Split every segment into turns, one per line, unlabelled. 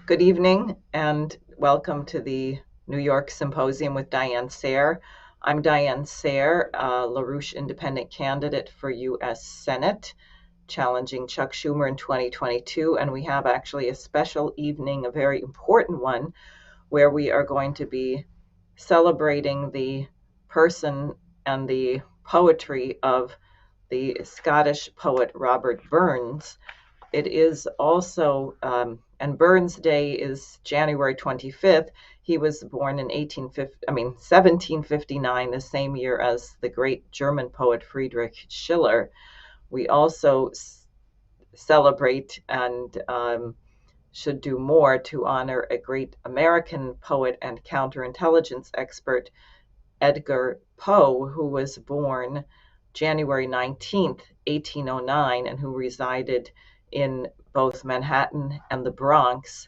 Good evening and welcome to the New York Symposium with Diane Sare. I'm Diane Sare, LaRouche independent candidate for U.S. Senate, challenging Chuck Schumer in 2022. And we have actually a special evening, a very important one, where we are going to be celebrating the person and the poetry of the Scottish poet Robert Burns. It is also, and Burns Day is January 25th. He was born in 1759, the same year as the great German poet Friedrich Schiller. We also celebrate and should do more to honor a great American poet and counterintelligence expert, Edgar Poe, who was born January 19th, 1809, and who resided in both Manhattan and the Bronx,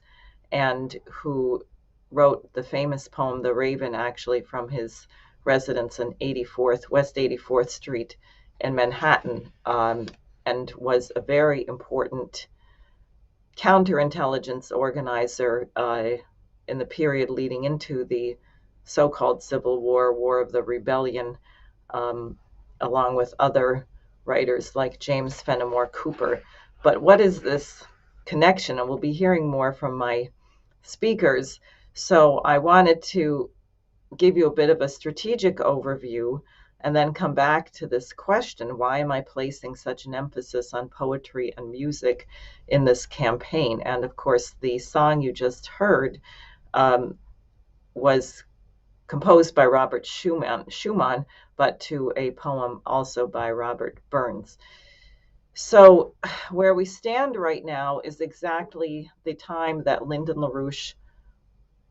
and who wrote the famous poem, The Raven, actually from his residence in West 84th Street in Manhattan, and was a very important counterintelligence organizer in the period leading into the so-called Civil War, War of the Rebellion, along with other writers like James Fenimore Cooper. But what is this connection? And we'll be hearing more from my speakers. So I wanted to give you a bit of a strategic overview and then come back to this question: why am I placing such an emphasis on poetry and music in this campaign? And of course, the song you just heard was composed by Robert Schumann, but to a poem also by Robert Burns. So where we stand right now is exactly the time that Lyndon LaRouche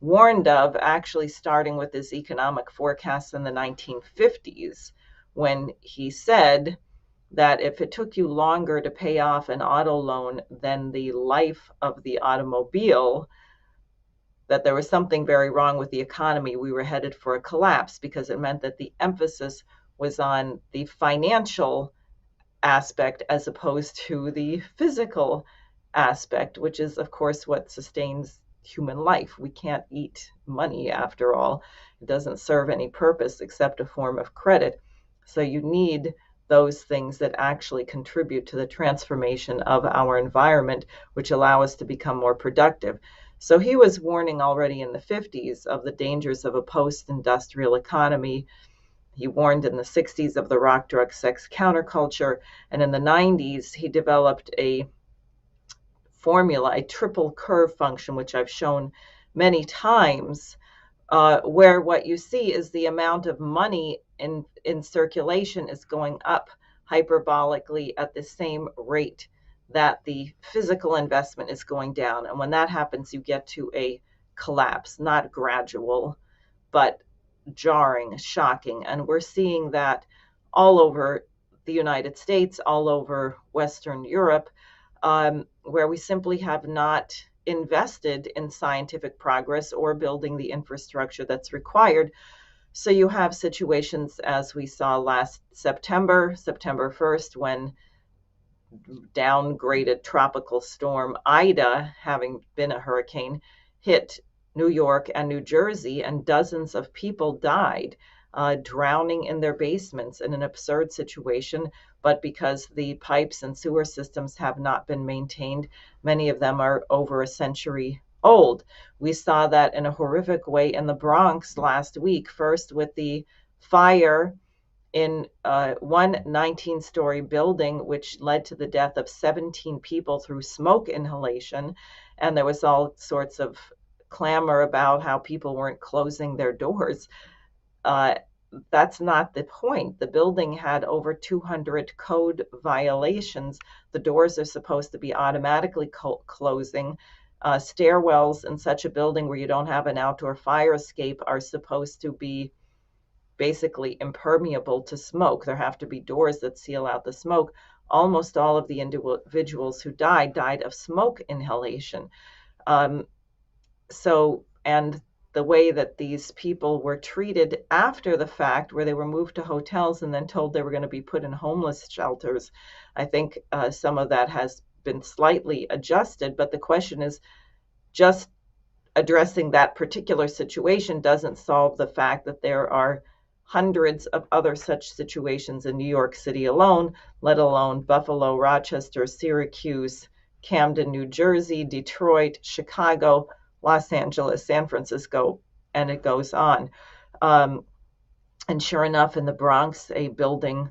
warned of, actually starting with his economic forecasts in the 1950s, when he said that if it took you longer to pay off an auto loan than the life of the automobile, that there was something very wrong with the economy. We were headed for a collapse, because it meant that the emphasis was on the financial aspect as opposed to the physical aspect, which is, of course, what sustains human life. We can't eat money, after all. It doesn't serve any purpose except a form of credit. So you need those things that actually contribute to the transformation of our environment, which allow us to become more productive. So he was warning already in the 50s of the dangers of a post-industrial economy. He warned in the 60s of the rock, drug, sex counterculture. And in the 90s, he developed a formula, a triple curve function, which I've shown many times, where what you see is the amount of money in circulation is going up hyperbolically at the same rate that the physical investment is going down. And when that happens, you get to a collapse, not gradual, but jarring, shocking. And we're seeing that all over the United States, all over Western Europe, where we simply have not invested in scientific progress or building the infrastructure that's required. So you have situations as we saw last September 1st, when downgraded tropical storm Ida, having been a hurricane, hit New York and New Jersey, and dozens of people died, drowning in their basements, in an absurd situation. But because the pipes and sewer systems have not been maintained, many of them are over a century old. We saw that in a horrific way in the Bronx last week, first with the fire in one 19-story building, which led to the death of 17 people through smoke inhalation. And there was all sorts of clamor about how people weren't closing their doors. That's not the point. The building had over 200 code violations. The doors are supposed to be automatically closing. Stairwells in such a building where you don't have an outdoor fire escape are supposed to be basically impermeable to smoke. There have to be doors that seal out the smoke. Almost all of the individuals who died of smoke inhalation. And the way that these people were treated after the fact, where they were moved to hotels and then told they were going to be put in homeless shelters, I think some of that has been slightly adjusted. But the question is, just addressing that particular situation doesn't solve the fact that there are hundreds of other such situations in New York City alone, let alone Buffalo, Rochester, Syracuse, Camden, New Jersey, Detroit, Chicago, Los Angeles, San Francisco, and it goes on. And sure enough, in the Bronx, a building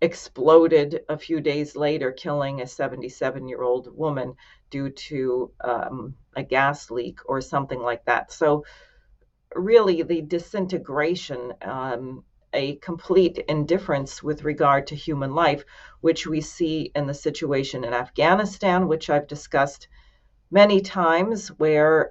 exploded a few days later, killing a 77-year-old woman due to a gas leak or something like that. So really the disintegration, a complete indifference with regard to human life, which we see in the situation in Afghanistan, which I've discussed many times, where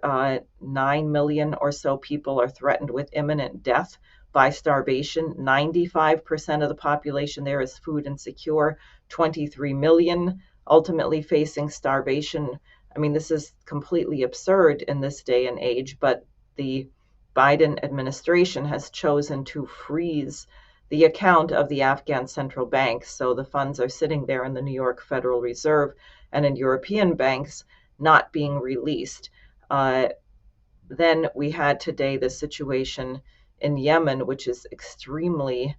9 million or so people are threatened with imminent death by starvation. 95% of the population there is food insecure, 23 million ultimately facing starvation. I mean, this is completely absurd in this day and age, but the Biden administration has chosen to freeze the account of the Afghan central bank. So the funds are sitting there in the New York Federal Reserve and in European banks, not being released. Then we had today the situation in Yemen, which is extremely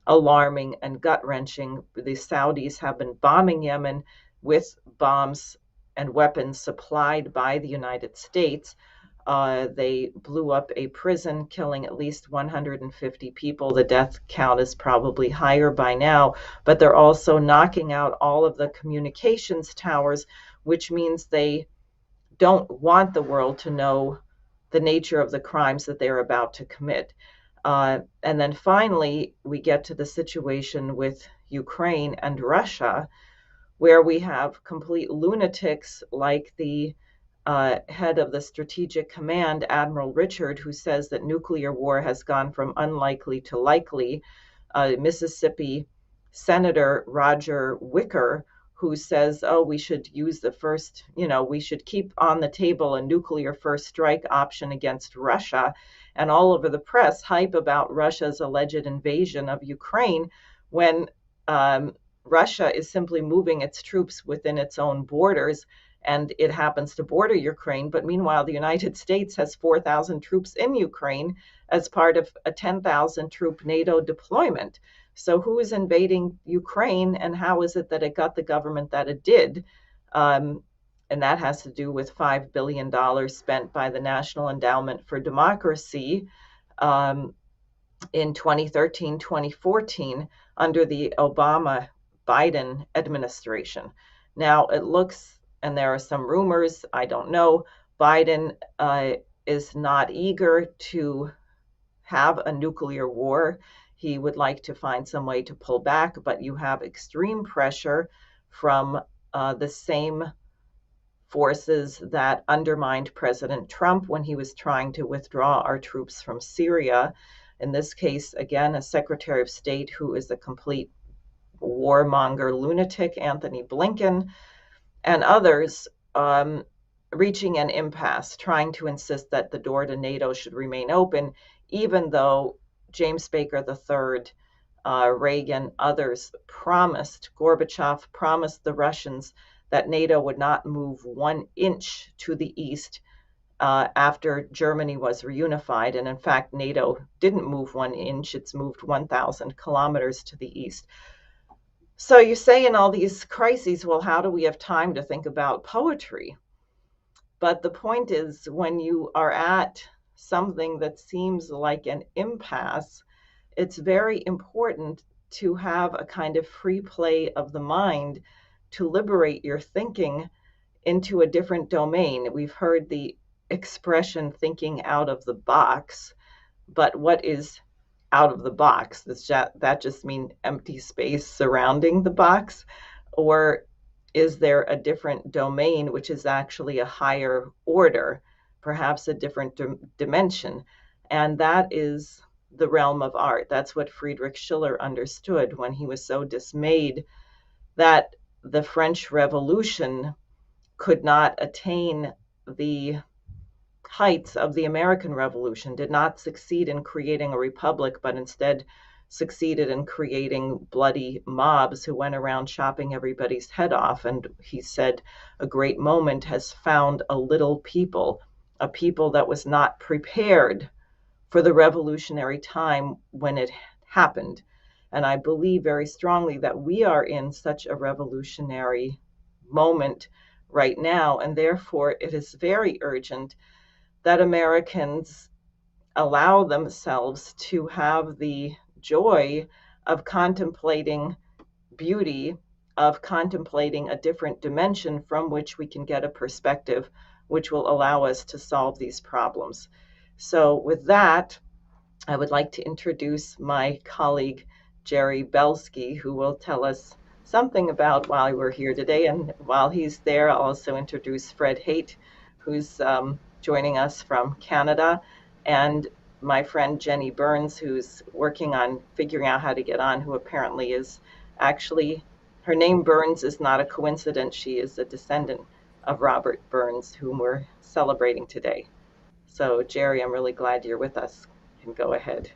alarming and gut-wrenching. The Saudis have been bombing Yemen with bombs and weapons supplied by the United States. They blew up a prison, killing at least 150 people. The death count is probably higher by now, but they're also knocking out all of the communications towers, which means they don't want the world to know the nature of the crimes that they're about to commit. And then finally, we get to the situation with Ukraine and Russia, where we have complete lunatics like the head of the Strategic Command, Admiral Richard, who says that nuclear war has gone from unlikely to likely. Mississippi Senator Roger Wicker, who says, oh, we should use the first, we should keep on the table a nuclear first strike option against Russia. And all over the press, hype about Russia's alleged invasion of Ukraine, when Russia is simply moving its troops within its own borders, and it happens to border Ukraine. But meanwhile, the United States has 4,000 troops in Ukraine as part of a 10,000 troop NATO deployment. So who is invading Ukraine, and how is it that it got the government that it did? And that has to do with $5 billion spent by the National Endowment for Democracy in 2013, 2014, under the Obama-Biden administration. Now, it looks, and there are some rumors, I don't know, Biden is not eager to have a nuclear war. He would like to find some way to pull back, but you have extreme pressure from the same forces that undermined President Trump when he was trying to withdraw our troops from Syria. In this case, again, a Secretary of State who is a complete warmonger lunatic, Anthony Blinken, and others reaching an impasse, trying to insist that the door to NATO should remain open, even though James Baker III, Reagan, others Gorbachev promised the Russians that NATO would not move 1 inch to the east after Germany was reunified. And in fact, NATO didn't move 1 inch, it's moved 1,000 kilometers to the east. So you say in all these crises, well, how do we have time to think about poetry? But the point is, when you are at something that seems like an impasse, it's very important to have a kind of free play of the mind to liberate your thinking into a different domain. We've heard the expression thinking out of the box, but what is out of the box? That just means empty space surrounding the box? Or is there a different domain which is actually a higher order, perhaps a different dimension? And that is the realm of art. That's what Friedrich Schiller understood when he was so dismayed that the French Revolution could not attain the heights of the American Revolution, did not succeed in creating a republic, but instead succeeded in creating bloody mobs who went around chopping everybody's head off. And he said, a great moment has found a little people a people that was not prepared for the revolutionary time when it happened. And I believe very strongly that we are in such a revolutionary moment right now, and therefore it is very urgent that Americans allow themselves to have the joy of contemplating beauty, of contemplating a different dimension from which we can get a perspective which will allow us to solve these problems. So, with that, I would like to introduce my colleague, Jerry Belsky, who will tell us something about why we're here today. And while he's there, I'll also introduce Fred Haight, who's joining us from Canada, and my friend Jenny Burns, who's working on figuring out how to get on, who apparently is actually, her name Burns is not a coincidence. She is a descendant of Robert Burns, whom we're celebrating today. So, Jerry, I'm really glad you're with us. You can go ahead.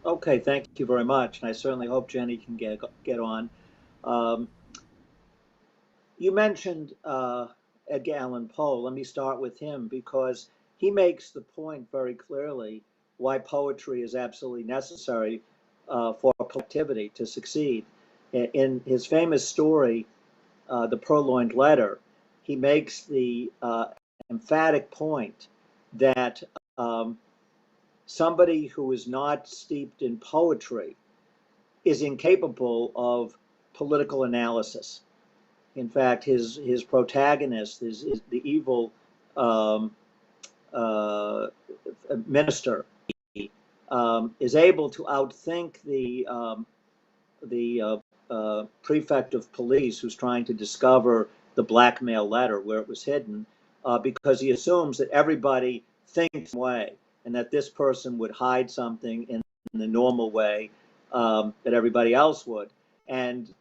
Okay, thank you very much, and I certainly hope Jenny can get on. Um, you mentioned Edgar Allan Poe. Let me start with him because he makes the point very clearly why poetry is absolutely necessary for collectivity to succeed. In his famous story, The Purloined Letter, he makes the emphatic point that somebody who is not steeped in poetry is incapable of political analysis. In fact, his protagonist is the evil um, uh, minister. Is able to outthink the prefect of police who's trying to discover the blackmail letter where it was hidden, because he assumes that everybody thinks one way and that this person would hide something in the normal way that everybody else would. And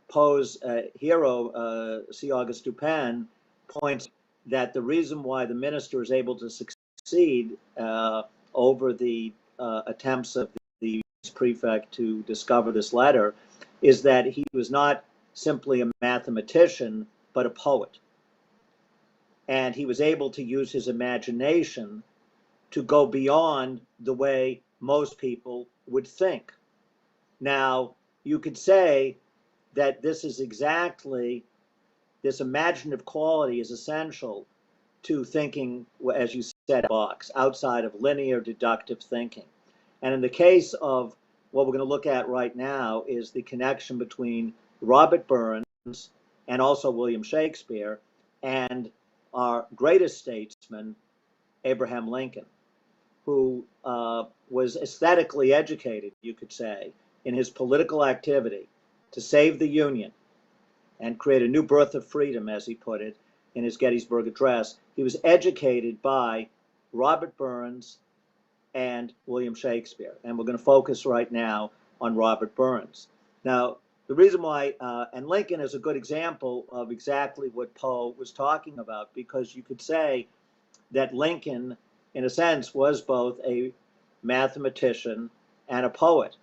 Poe's hero, C. Auguste Dupin, points that the reason why the minister is able to succeed over the attempts of the prefect to discover this letter is that he was not simply a mathematician, but a poet. And he was able to use his imagination to go beyond the way most people would think. Now, you could say that this imaginative quality is essential to thinking, as you said, box, outside of linear deductive thinking. And in the case of what we're going to look at right now is the connection between Robert Burns and also William Shakespeare and our greatest statesman, Abraham Lincoln, who was aesthetically educated, you could say, in his political activity to save the Union and create a new birth of freedom, as he put it in his Gettysburg Address. He was educated by Robert Burns and William Shakespeare. And we're going to focus right now on Robert Burns. Now, the reason why, and Lincoln is a good example of exactly what Poe was talking about, because you could say that Lincoln, in a sense, was both a mathematician and a poet,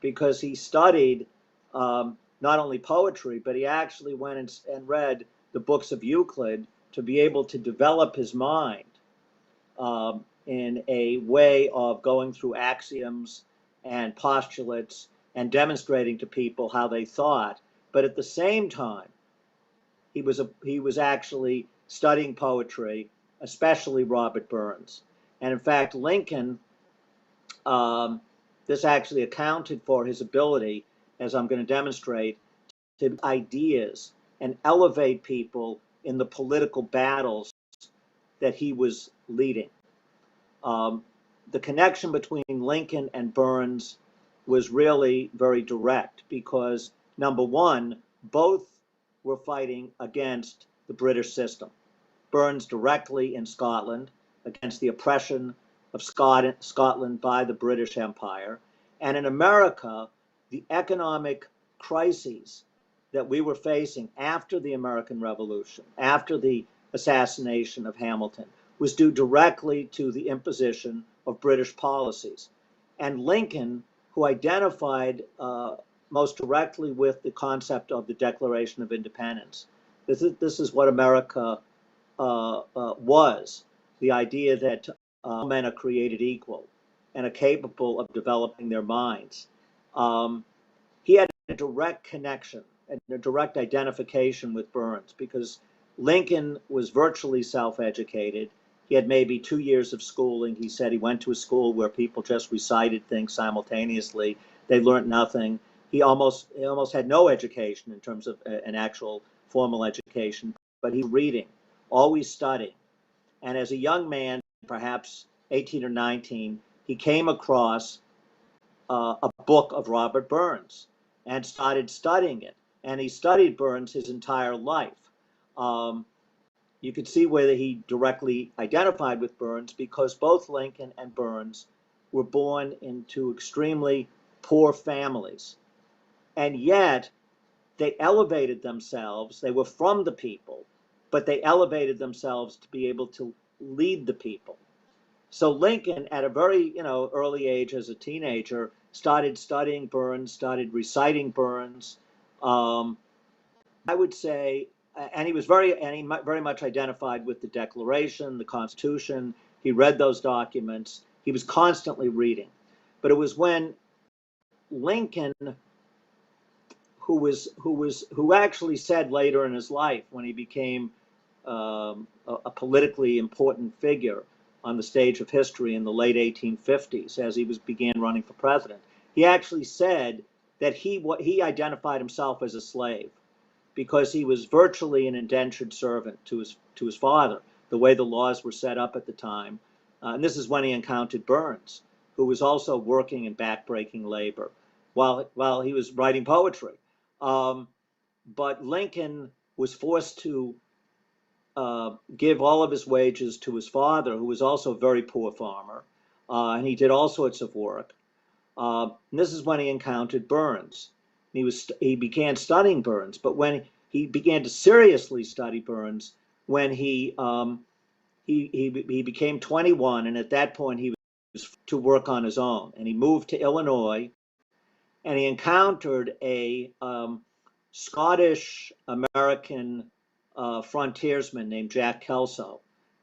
because he studied not only poetry, but he actually went and read the books of Euclid to be able to develop his mind in a way of going through axioms and postulates and demonstrating to people how they thought. But at the same time, he was actually studying poetry, especially Robert Burns. And in fact, Lincoln, this actually accounted for his ability, as I'm going to demonstrate, to ideas and elevate people in the political battles that he was leading. The connection between Lincoln and Burns was really very direct because, number one, both were fighting against the British system. Burns directly in Scotland against the oppression of Scotland by the British Empire. And in America, the economic crises that we were facing after the American Revolution, after the assassination of Hamilton, was due directly to the imposition of British policies. And Lincoln, who identified most directly with the concept of the Declaration of Independence, this is what America was the idea that all men are created equal and are capable of developing their minds. He had a direct connection and a direct identification with Burns because Lincoln was virtually self-educated. He had maybe 2 years of schooling. He said he went to a school where people just recited things simultaneously. They learned nothing. He almost had no education in terms of an actual formal education, but he was reading, always studying. And as a young man, perhaps 18 or 19, he came across a book of Robert Burns and started studying it. And he studied Burns his entire life. You could see whether he directly identified with Burns because both Lincoln and Burns were born into extremely poor families. And yet they elevated themselves. They were from the people, but they elevated themselves to be able to lead the people. So Lincoln, at a very early age as a teenager, started studying Burns, started reciting Burns. I would say, and he very much identified with the Declaration, the Constitution. He read those documents. He was constantly reading. But it was when Lincoln, who actually said later in his life, when he became a politically important figure on the stage of history in the late 1850s, as he began running for president, he actually said that he identified himself as a slave because he was virtually an indentured servant to his father, the way the laws were set up at the time. And this is when he encountered Burns, who was also working in backbreaking labor while he was writing poetry. But Lincoln was forced to give all of his wages to his father, who was also a very poor farmer, and he did all sorts of work. And this is when he encountered Burns. He began studying Burns, but when he began to seriously study Burns, when he became 21, and at that point he was to work on his own, and he moved to Illinois, and he encountered a Scottish American frontiersman named Jack Kelso.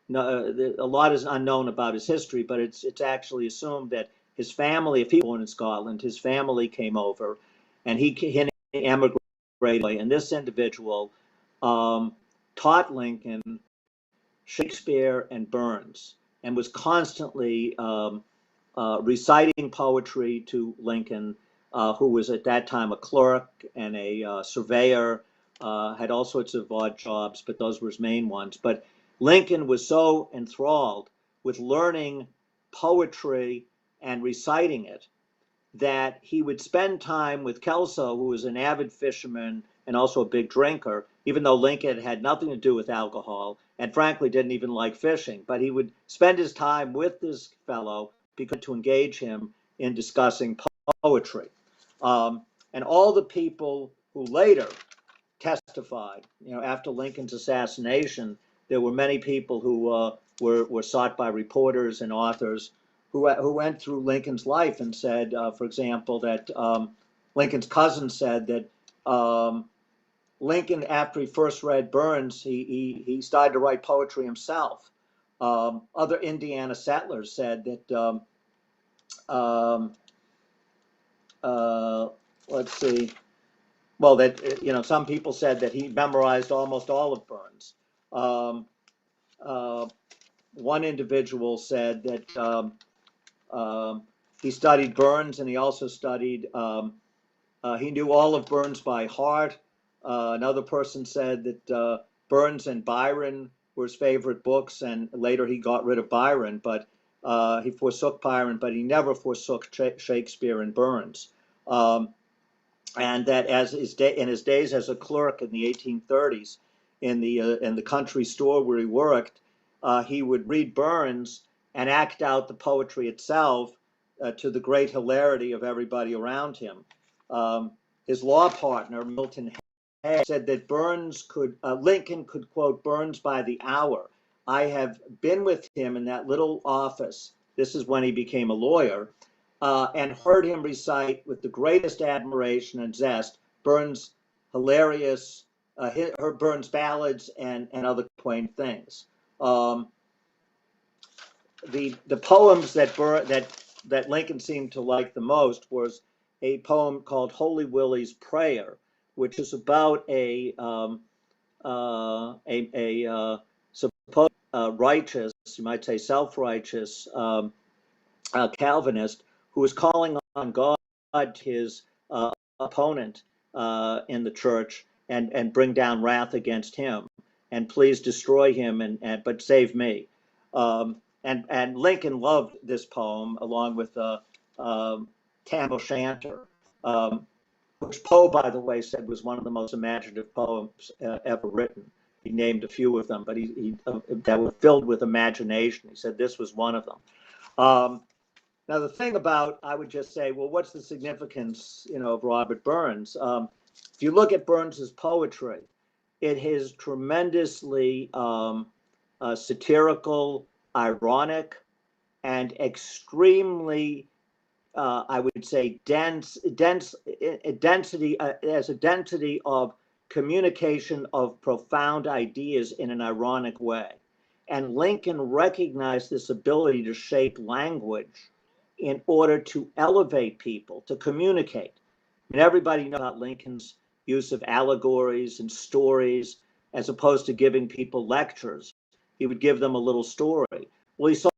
A lot is unknown about his history, but it's actually assumed that his family, if he was born in Scotland, his family came over, and he emigrated. And this individual taught Lincoln Shakespeare and Burns, and was constantly reciting poetry to Lincoln, who was at that time a clerk and a surveyor, had all sorts of odd jobs, but those were his main ones. But Lincoln was so enthralled with learning poetry and reciting it that he would spend time with Kelso, who was an avid fisherman and also a big drinker, even though Lincoln had nothing to do with alcohol and frankly didn't even like fishing. But he would spend his time with this fellow because to engage him in discussing poetry. And all the people who later testified, after Lincoln's assassination, there were many people who were sought by reporters and authors who went through Lincoln's life and said, for example, that Lincoln's cousin said that Lincoln, after he first read Burns, he started to write poetry himself. Other Indiana settlers said that, let's see, well, that some people said that he memorized almost all of Burns. One individual said that he studied Burns, and he also studied. He knew all of Burns by heart. Another person said that Burns and Byron were his favorite books, and later he got rid of Byron, but he forsook Byron, but he never forsook Shakespeare and Burns. And that in his days as a clerk in the 1830s in the country store where he worked, he would read Burns and act out the poetry itself to the great hilarity of everybody around him. His law partner, Milton Hay, said that Lincoln could quote Burns by the hour. I have been with him in that little office. This is when he became a lawyer. And heard him recite with the greatest admiration and zest Burns' hilarious her Burns ballads and other quaint things. The poems that Lincoln seemed to like the most was a poem called Holy Willie's Prayer, which is about a supposed righteous, you might say self-righteous Calvinist who was calling on God, his opponent in the church, and bring down wrath against him, and please destroy him, but save me. And Lincoln loved this poem along with Tam O'Shanter, which Poe, by the way, said was one of the most imaginative poems ever written. He named a few of them, but that were filled with imagination. He said this was one of them. Now, the thing about, I would just say, well, what's the significance, of Robert Burns? If you look at Burns's poetry, it is tremendously satirical, ironic, and extremely, I would say, density as a density of communication of profound ideas in an ironic way. And Lincoln recognized this ability to shape language in order to elevate people, to communicate. And everybody knows about Lincoln's use of allegories and stories as opposed to giving people lectures. He would give them a little story. Well, he saw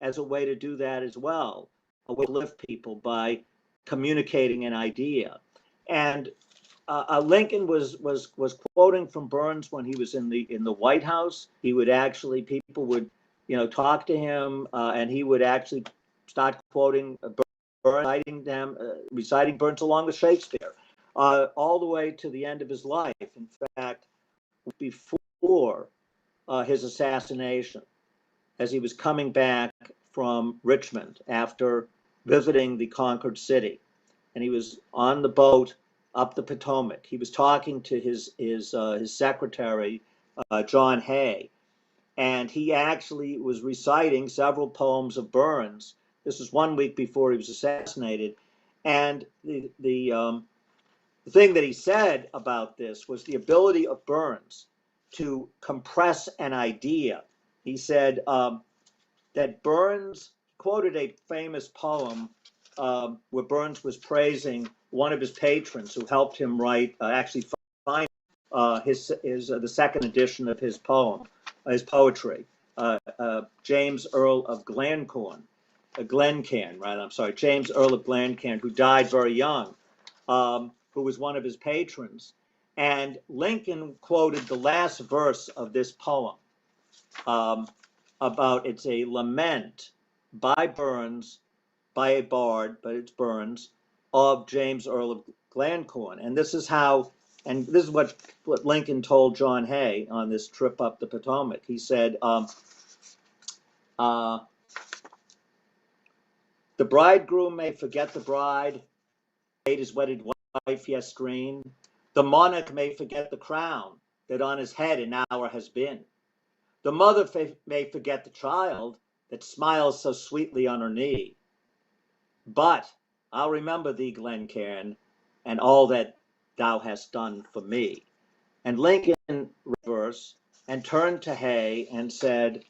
as a way to do that as well, a way to lift people by communicating an idea. And Lincoln was quoting from Burns when he was in the White House. He would actually, people would talk to him, and he would actually start quoting Burns, reciting Burns along with Shakespeare, all the way to the end of his life. In fact, before his assassination, as he was coming back from Richmond after visiting the conquered city, and he was on the boat up the Potomac. He was talking to his secretary, John Hay, and he actually was reciting several poems of Burns. This was 1 week before he was assassinated, and the thing that he said about this was the ability of Burns to compress an idea. He said that Burns quoted a famous poem where Burns was praising one of his patrons who helped him write, actually find the second edition of his poetry, James Earl of Glencairn, James Earl of Glencairn, who died very young, who was one of his patrons. And Lincoln quoted the last verse of this poem about, it's a lament by Burns, by a bard, but it's Burns, of James Earl of Glencairn. And this is what Lincoln told John Hay on this trip up the Potomac. He said, the bridegroom may forget the bride, made his wedded wife yestreen. The monarch may forget the crown that on his head an hour has been. The mother may forget the child that smiles so sweetly on her knee. But I'll remember thee, Glencairn, and all that thou hast done for me. And Lincoln reversed and turned to Hay and said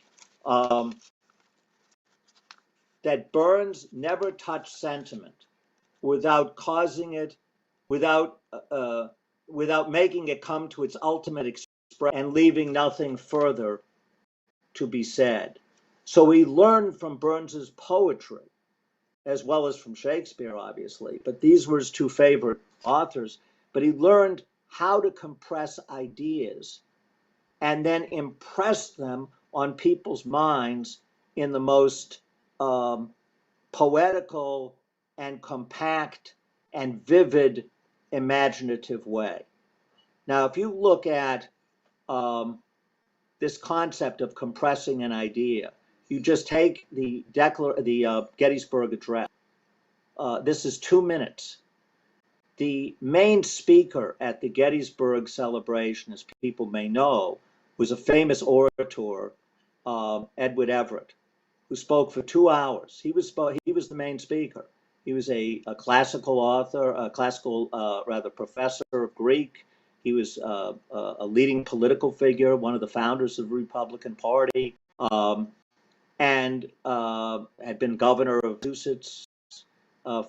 that Burns never touched sentiment without causing it, without making it come to its ultimate expression and leaving nothing further to be said. So he learned from Burns's poetry, as well as from Shakespeare, obviously, but these were his two favorite authors. But he learned how to compress ideas and then impress them on people's minds in the most poetical and compact and vivid, imaginative way. Now, if you look at this concept of compressing an idea, you just take the Gettysburg Address. This is 2 minutes. The main speaker at the Gettysburg celebration, as people may know, was a famous orator, Edward Everett, who spoke for 2 hours. He was the main speaker. He was a classical author, professor of Greek. He was a leading political figure, one of the founders of the Republican Party, and had been governor of Massachusetts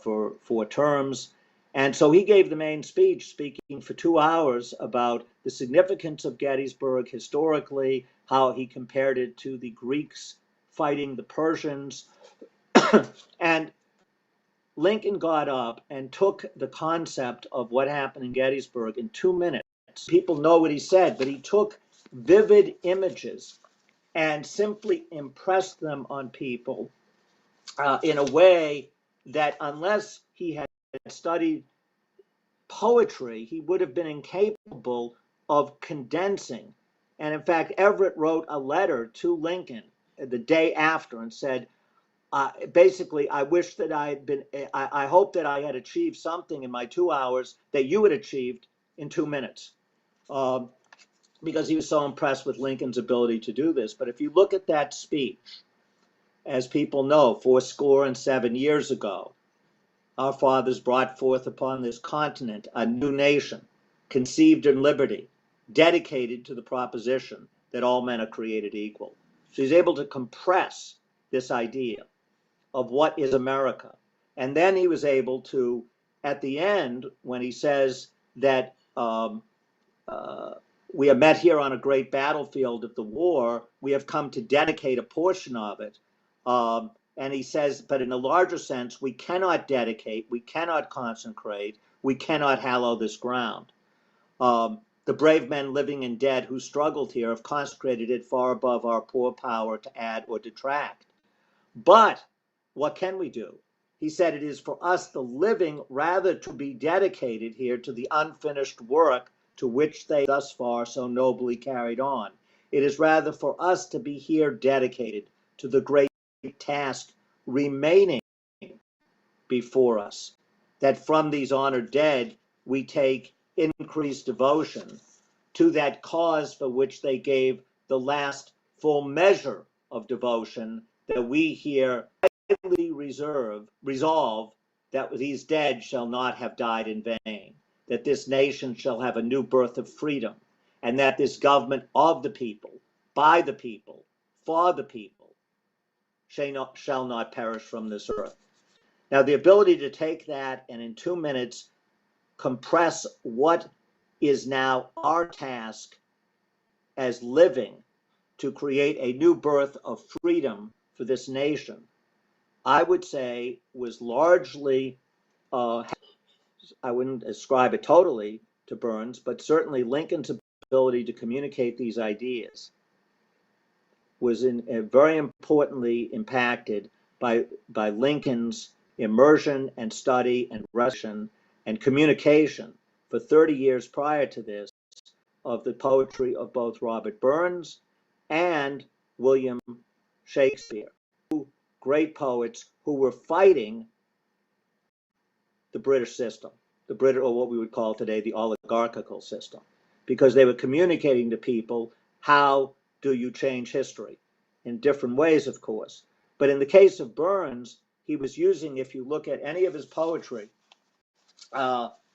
for 4 terms. And so he gave the main speech, speaking for 2 hours about the significance of Gettysburg historically, how he compared it to the Greeks fighting the Persians. And Lincoln got up and took the concept of what happened in Gettysburg in 2 minutes. People know what he said, but he took vivid images and simply impressed them on people in a way that, unless he had studied poetry, he would have been incapable of condensing. And in fact, Everett wrote a letter to Lincoln the day after and said, basically, I wish that I hope that I had achieved something in my 2 hours that you had achieved in 2 minutes. Because he was so impressed with Lincoln's ability to do this. But if you look at that speech, as people know, 77 years ago, our fathers brought forth upon this continent a new nation, conceived in liberty, dedicated to the proposition that all men are created equal. So he's able to compress this idea of what is America. And then he was able to, at the end, when he says that we are met here on a great battlefield of the war, we have come to dedicate a portion of it. And he says, but in a larger sense, we cannot dedicate, we cannot consecrate, we cannot hallow this ground. The brave men living and dead who struggled here have consecrated it far above our poor power to add or detract. But what can we do? He said it is for us, the living, rather to be dedicated here to the unfinished work to which they thus far so nobly carried on. It is rather for us to be here dedicated to the great task remaining before us, that from these honored dead we take increased devotion to that cause for which they gave the last full measure of devotion, that we here resolve that these dead shall not have died in vain, that this nation shall have a new birth of freedom, and that this government of the people, by the people, for the people, shall not perish from this earth. Now, the ability to take that and in 2 minutes compress what is now our task as living to create a new birth of freedom for this nation, I would say was largely, I wouldn't ascribe it totally to Burns, but certainly Lincoln's ability to communicate these ideas was very importantly impacted by Lincoln's immersion and study and reflection and communication for 30 years prior to this of the poetry of both Robert Burns and William Shakespeare, two great poets who were fighting the British system, or what we would call today the oligarchical system, because they were communicating to people, how do you change history? In different ways, of course. But in the case of Burns, he was using, if you look at any of his poetry,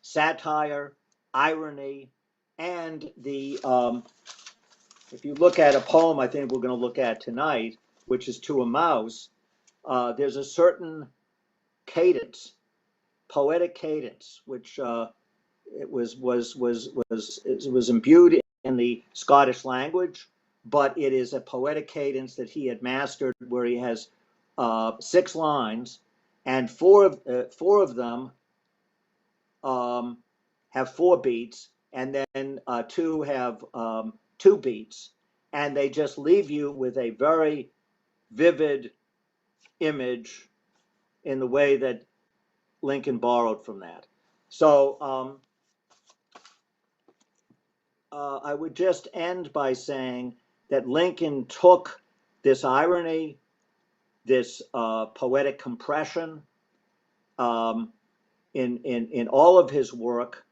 satire, irony, and if you look at a poem I think we're going to look at tonight, which is To a Mouse, there's a certain cadence, poetic cadence, which it was imbued in the Scottish language, but it is a poetic cadence that he had mastered, where he has 6 lines, and four of them have 4 beats, and then 2 have 2 beats, and they just leave you with a very vivid image in the way that Lincoln borrowed from that. So I would just end by saying that Lincoln took this irony, this poetic compression in all of his work.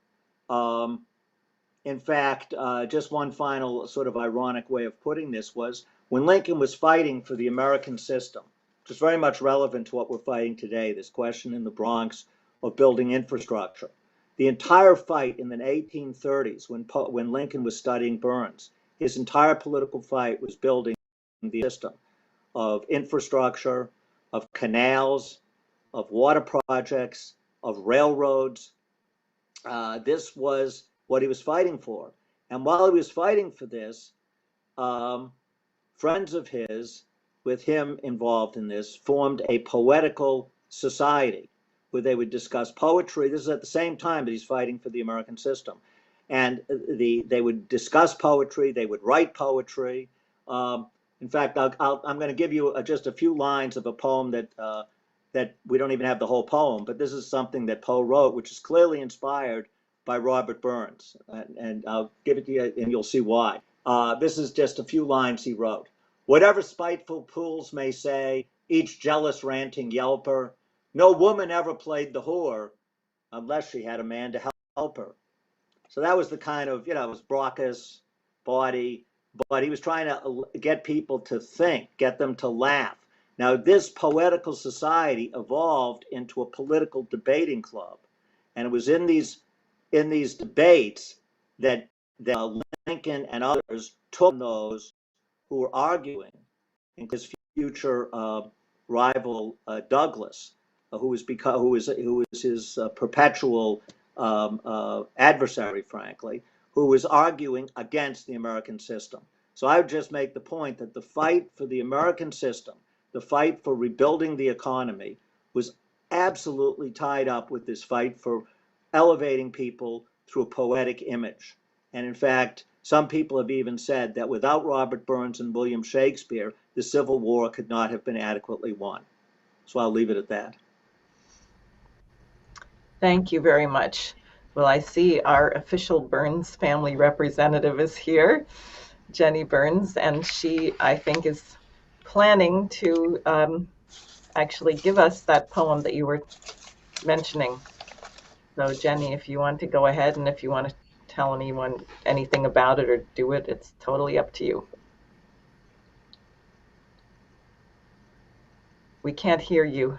In fact, just one final sort of ironic way of putting this was when Lincoln was fighting for the American system, which is very much relevant to what we're fighting today, this question in the Bronx of building infrastructure. The entire fight in the 1830s, when Lincoln was studying Burns, his entire political fight was building the system of infrastructure, of canals, of water projects, of railroads. This was what he was fighting for. And while he was fighting for this, friends of his, with him involved in this, formed a poetical society where they would discuss poetry. This is at the same time that he's fighting for the American system. And they would discuss poetry, they would write poetry. In fact, I'm going to give you just a few lines of a poem that we don't even have the whole poem, but this is something that Poe wrote, which is clearly inspired by Robert Burns. And I'll give it to you, and you'll see why. This is just a few lines he wrote. Whatever spiteful fools may say, each jealous ranting yelper, no woman ever played the whore unless she had a man to help her. So that was the kind of, it was raucous, bawdy, but he was trying to get people to think, get them to laugh. Now, this poetical society evolved into a political debating club. And it was in these debates that Lincoln and others took those who were arguing, including his future rival Douglas, who was his perpetual adversary, frankly, who was arguing against the American system. So I would just make the point that the fight for the American system, the fight for rebuilding the economy, was absolutely tied up with this fight for elevating people through a poetic image. And in fact, some people have even said that without Robert Burns and William Shakespeare, the Civil War could not have been adequately won. So I'll leave it at that.
Thank you very much. Well, I see our official Burns family representative is here, Jenny Burns, and she, I think, is planning to actually give us that poem that you were mentioning. So, Jenny, if you want to go ahead, and if you want to tell anyone anything about it or do it, it's totally up to you. We can't hear you.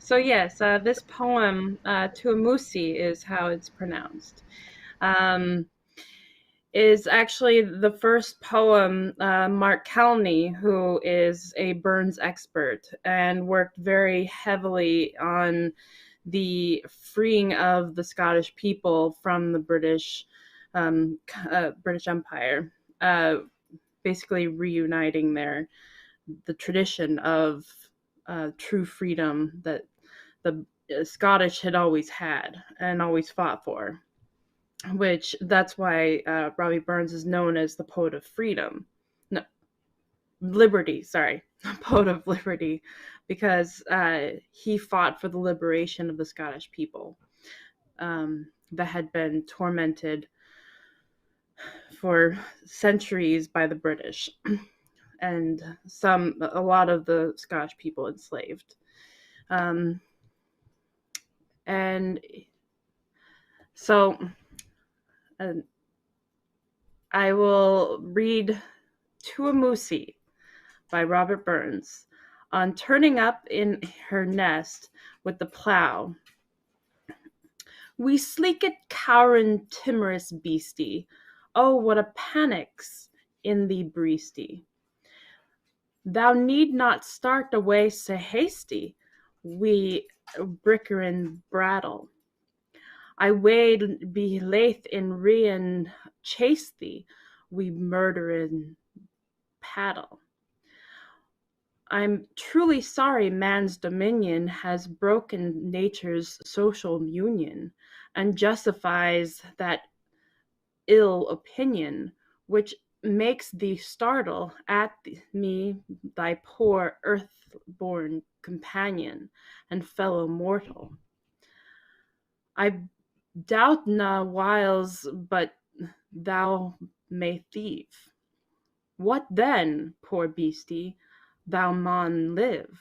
So yes, this poem, Tuamusi is how it's pronounced, is actually the first poem Mark Kelney, who is a Burns expert and worked very heavily on the freeing of the Scottish people from the British Empire, basically reuniting the tradition of true freedom that the Scottish had always had and always fought for, which that's why Robbie Burns is known as the poet of freedom. No, liberty, sorry, poet of liberty, because he fought for the liberation of the Scottish people that had been tormented for centuries by the British, and a lot of the Scottish people enslaved. And so I will read Tuamusi by Robert Burns. On turning up in her nest with the plow, we sleekit cowrin timorous beastie. Oh, what a panic's in thee breastie. Thou need not start away so hasty, we brickerin brattle. I wade be lathe in rean chase thee, we murderin paddle. I'm truly sorry man's dominion has broken nature's social union and justifies that ill opinion which makes thee startle at me, thy poor earth-born companion and fellow mortal. I doubt na whiles but thou may thieve. What then, poor beastie, thou maun live?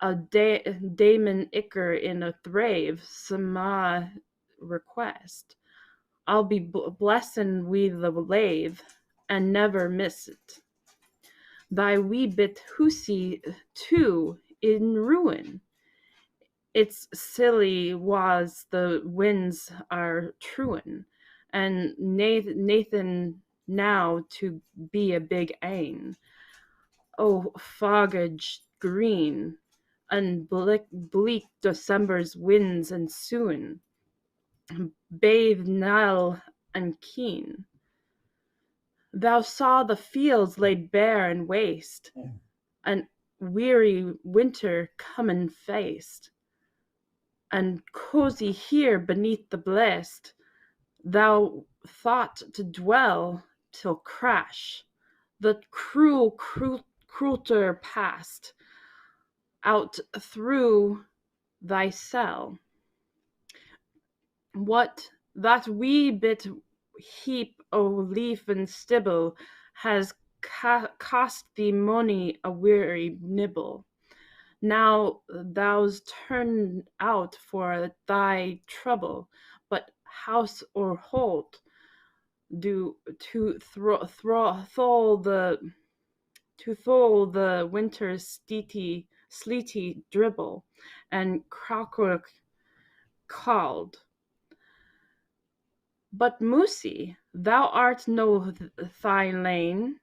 A Damon Icker in a thrave, sama request. I'll be blessin' wi' the lathe, and never miss it. Thy wee bit hussy, too, in ruin. It's silly was the winds are truin, and Nathan now to be a big ain. Oh, foggage green, and bleak December's winds ensuing, bathe Nile and keen. Thou saw the fields laid bare and waste, and weary winter come faced, and cozy here beneath the blast, thou thought to dwell till crash, the cruelter passed out through thy cell. What that wee bit heap o' leaf and stibble has cost thee money a weary nibble. Now thou's turned out for thy trouble, but house or hold do to thole the winter's sleety dribble, and Crockrock called. But Moosey, thou art no thy lane,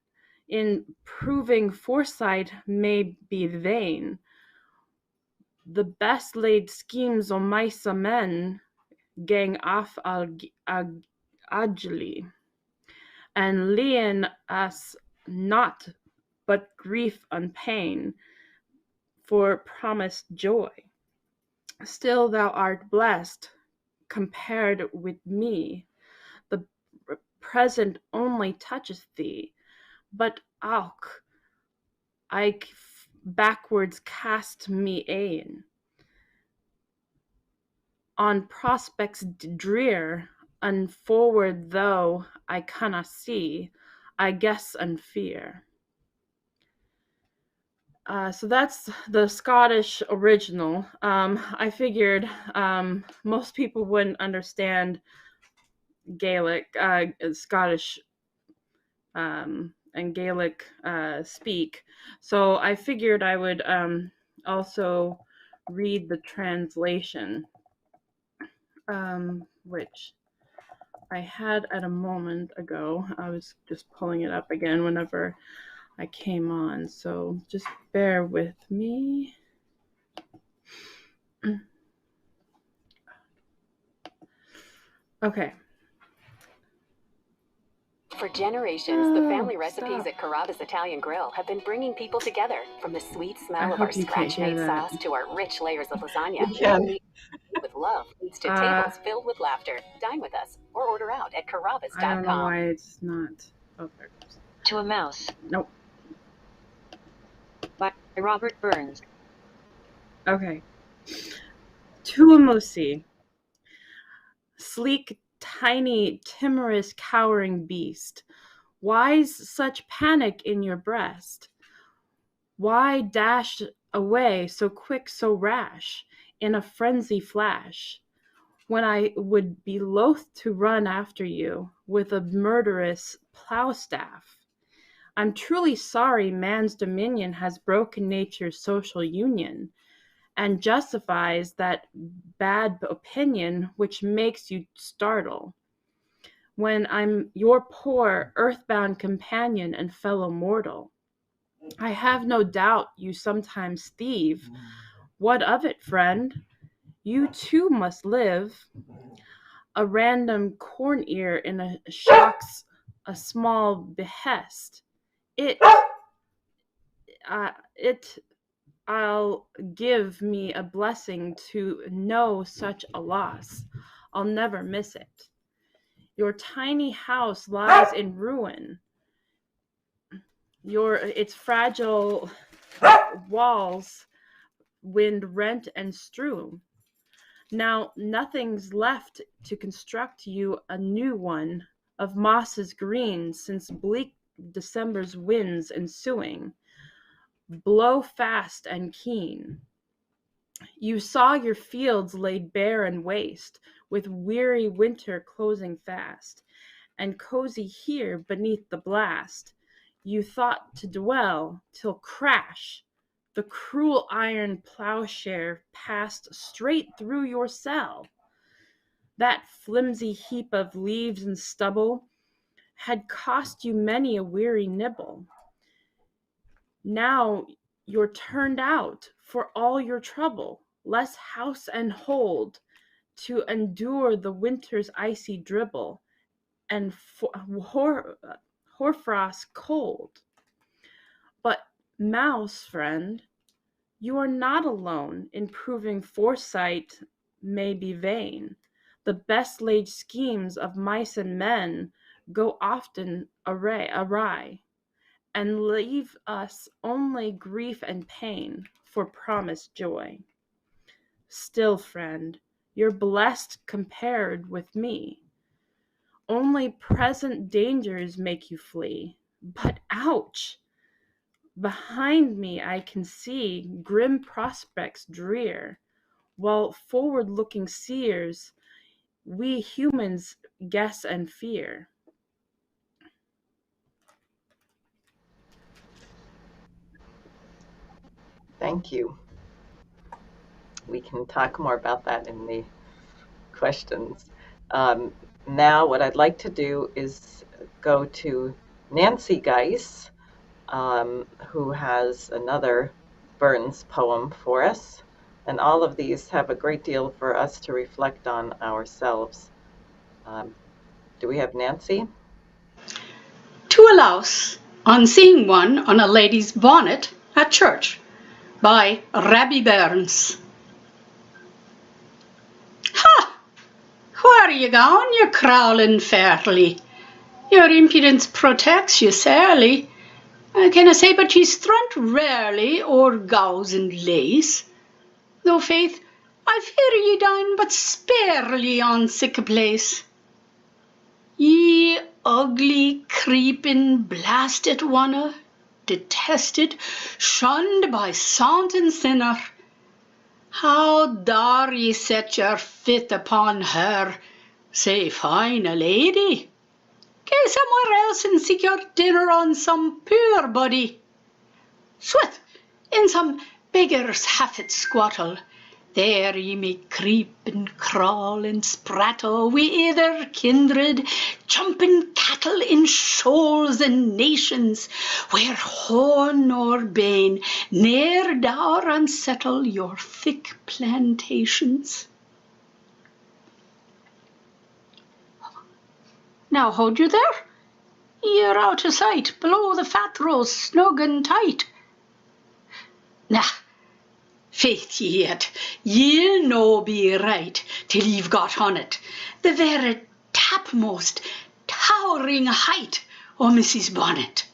in proving foresight may be vain. The best laid schemes o' mice o' men gang off agilely, and leeing us not but grief and pain for promised joy. Still thou art blessed compared with me. The present only toucheth thee, but alk, I backwards cast me ain on prospects drear, and forward though I canna see, I guess and fear. So that's the Scottish original. I figured most people wouldn't understand Gaelic, Scottish, and Gaelic speak. So I figured I would also read the translation, which I had at a moment ago. I was just pulling it up again whenever I came on, so just bear with me. Okay.
For generations, the family recipes at Carrabba's Italian Grill have been bringing people together, from the sweet smell of our scratch-made sauce to our rich layers of lasagna. With love leads to tables filled with laughter. Dine with us or order out at carrabbas.com.
I don't know why it's not. Oh, there it goes.
To a Mouse.
Nope.
By Robert Burns.
Okay. To a Moosey. Sleek, tiny, timorous, cowering beast. Why's such panic in your breast? Why dash away so quick, so rash, in a frenzy flash, when I would be loath to run after you with a murderous plow staff? I'm truly sorry man's dominion has broken nature's social union, and justifies that bad opinion which makes you startle, when I'm your poor earthbound companion and fellow mortal. I have no doubt you sometimes thieve. What of it, friend? You too must live. A random corn ear in a shocks a small behest. I'll give me a blessing to know such a loss. I'll never miss it. Your tiny house lies in ruin. Its fragile walls wind rent and strewn. Now nothing's left to construct you a new one of mosses green, since bleak December's winds ensuing blow fast and keen. You saw your fields laid bare and waste, with weary winter closing fast, and cozy here beneath the blast, you thought to dwell till crash, The cruel iron plowshare passed straight through your cell. That flimsy heap of leaves and stubble had cost you many a weary nibble. Now you're turned out for all your trouble, less house and hold to endure the winter's icy dribble and hoarfrost cold. But, mouse friend, you are not alone in proving foresight may be vain. The best laid schemes of mice and men go often awry, and leave us only grief and pain for promised joy. Still, friend, you're blessed compared with me. Only present dangers make you flee. But ouch! Behind me I can see grim prospects drear, while forward-looking seers we humans guess and fear.
Thank you. We can talk more about that in the questions. Now what I'd like to do is go to Nancy Geis, who has another Burns poem for us. And all of these have a great deal for us to reflect on ourselves. Do we have Nancy?
To a Louse on Seeing One on a Lady's Bonnet at Church by Robbie Burns. Ha! Where are you gone, you crawling fairly? Your impudence protects you sairly. Can I say but ye strunt rarely o'er gauze and lace? Though faith, I fear ye dine but sparely on sic a place. Ye ugly, creeping, blasted one, detested, shunned by sant and sinner, how dare ye set your fit upon her, sae fine a lady? Gae somewhere else and seek your dinner on some poor body. Swith, in some beggar's haffet squattle, there ye may creep and crawl and sprattle wi' ither kindred, jumping cattle in shoals and nations, where horn nor bane ne'er daur unsettle your thick plantations. Now hold you there. Ye're out of sight, below the fat rows snug and tight. Nah, faith ye yet, ye'll no be right till ye've got on it, the very topmost, towering height o' Mrs. Bonnet.